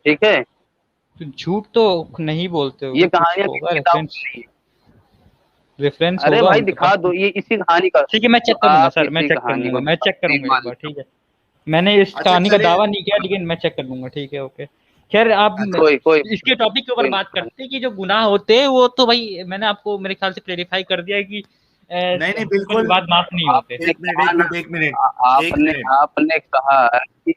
ठीक है। तो झूठ तो नहीं बोलते ये होगे, कुछ कहानियां होगा किसी किताब में रेफरेंस, नहीं है। रेफरेंस अरे होगा भाई उनके दिखा पास। दो, ये इसी कहानी का। ठीक है, मैं तो चेक करूंगा आप सर, मैं इसी चेक कर कहानी लूंगा, को मैं चेक नहीं करूंगा एक बार, मानते हो। ठीक है। मैंने इस अच्छा कहानी का चलिए। दावा नहीं किया, लेकिन मैं चेक कर लूंगा, ठीक है, ओके। खैर, आप अच्छा। कोई कोई इसके टॉपिक के ऊपर कोई बात मसला नहीं। करते हैं कि जो गुनाह होते हैं वो तो भाई मैंने आपको मेरे ख्याल से क्लेरिफाई कर दिया है कि नहीं नहीं, कुल बिल्कुल। विवाद माफ नहीं होते। आपने एक मिनट, कहा एक ना, मिनट, एक मिनट, एक आपने मिनट। आपने कहा है कि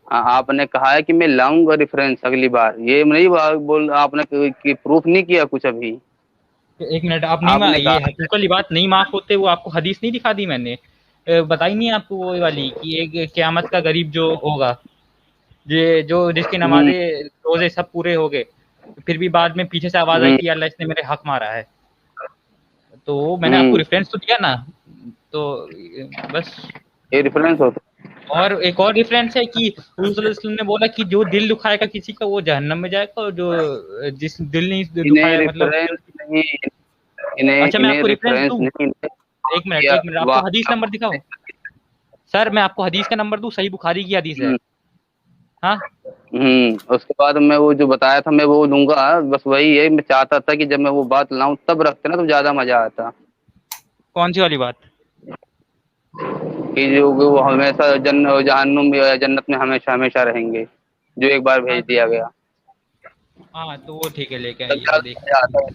आपने कहा है कि मैं लाऊंगा रेफरेंस अगली बार। ये नहीं बोल, आपने कि प्रूफ नहीं किया कुछ अभी। एक मिनट, आप नहीं आपने ये कहा हकीकल बात नहीं माफ होते, वो आपको हदीस नहीं दिखा दी मैंने? बताई नहीं आपको वो वाली कि एक क़यामत का गरीब जो होगा, ये जो जिसकी हम्म, नमाज़ें रोज़े सब पूरे हो गए, फिर भी बाद में पीछे से आवाज़ आई हम्म, कि अल्लाह इसने मेरे हक मारा है। तो मैंने आपको हम्म, रेफरेंस तो दिया ना, तो बस। ये रेफरेंस होता और एक और रेफरेंस है कि हुज़ूर सल्लल्लाहु अलैहि वसल्लम ने बोला कि जो दिल दुखाएगा किसी का वो जहन्नम में जाएगा, और जो जिस दिल नहीं इन्हें दुखाया मतलब। रेफरेंस नहीं, इन्हें अच्छा, मैं इन्हें आपको रेफरेंस रेफरेंस दूँ? नहीं, एक मिनट, आपको हदीस नंबर दिखाऊँ? सर, मैं आपको हदीस का नंबर दूँ, सही बुखारी की हदीस है। हाँ? उसके बाद मैं वो जो बताया था मैं वो लूंगा। बस वही है, मैं चाहता था कि जब मैं वो बात लाऊं तब रखते ना तो ज्यादा मजा आता। कौन सी वाली बात? कि जो वो हमेशा जहन्नुम या जन्नत में हमेशा हमेशा रहेंगे, जो एक बार हाँ, भेज दिया गया। हाँ, तो वो ठीक है, लेके तब आइए, मैं ज्यादा देख। मजा आता है।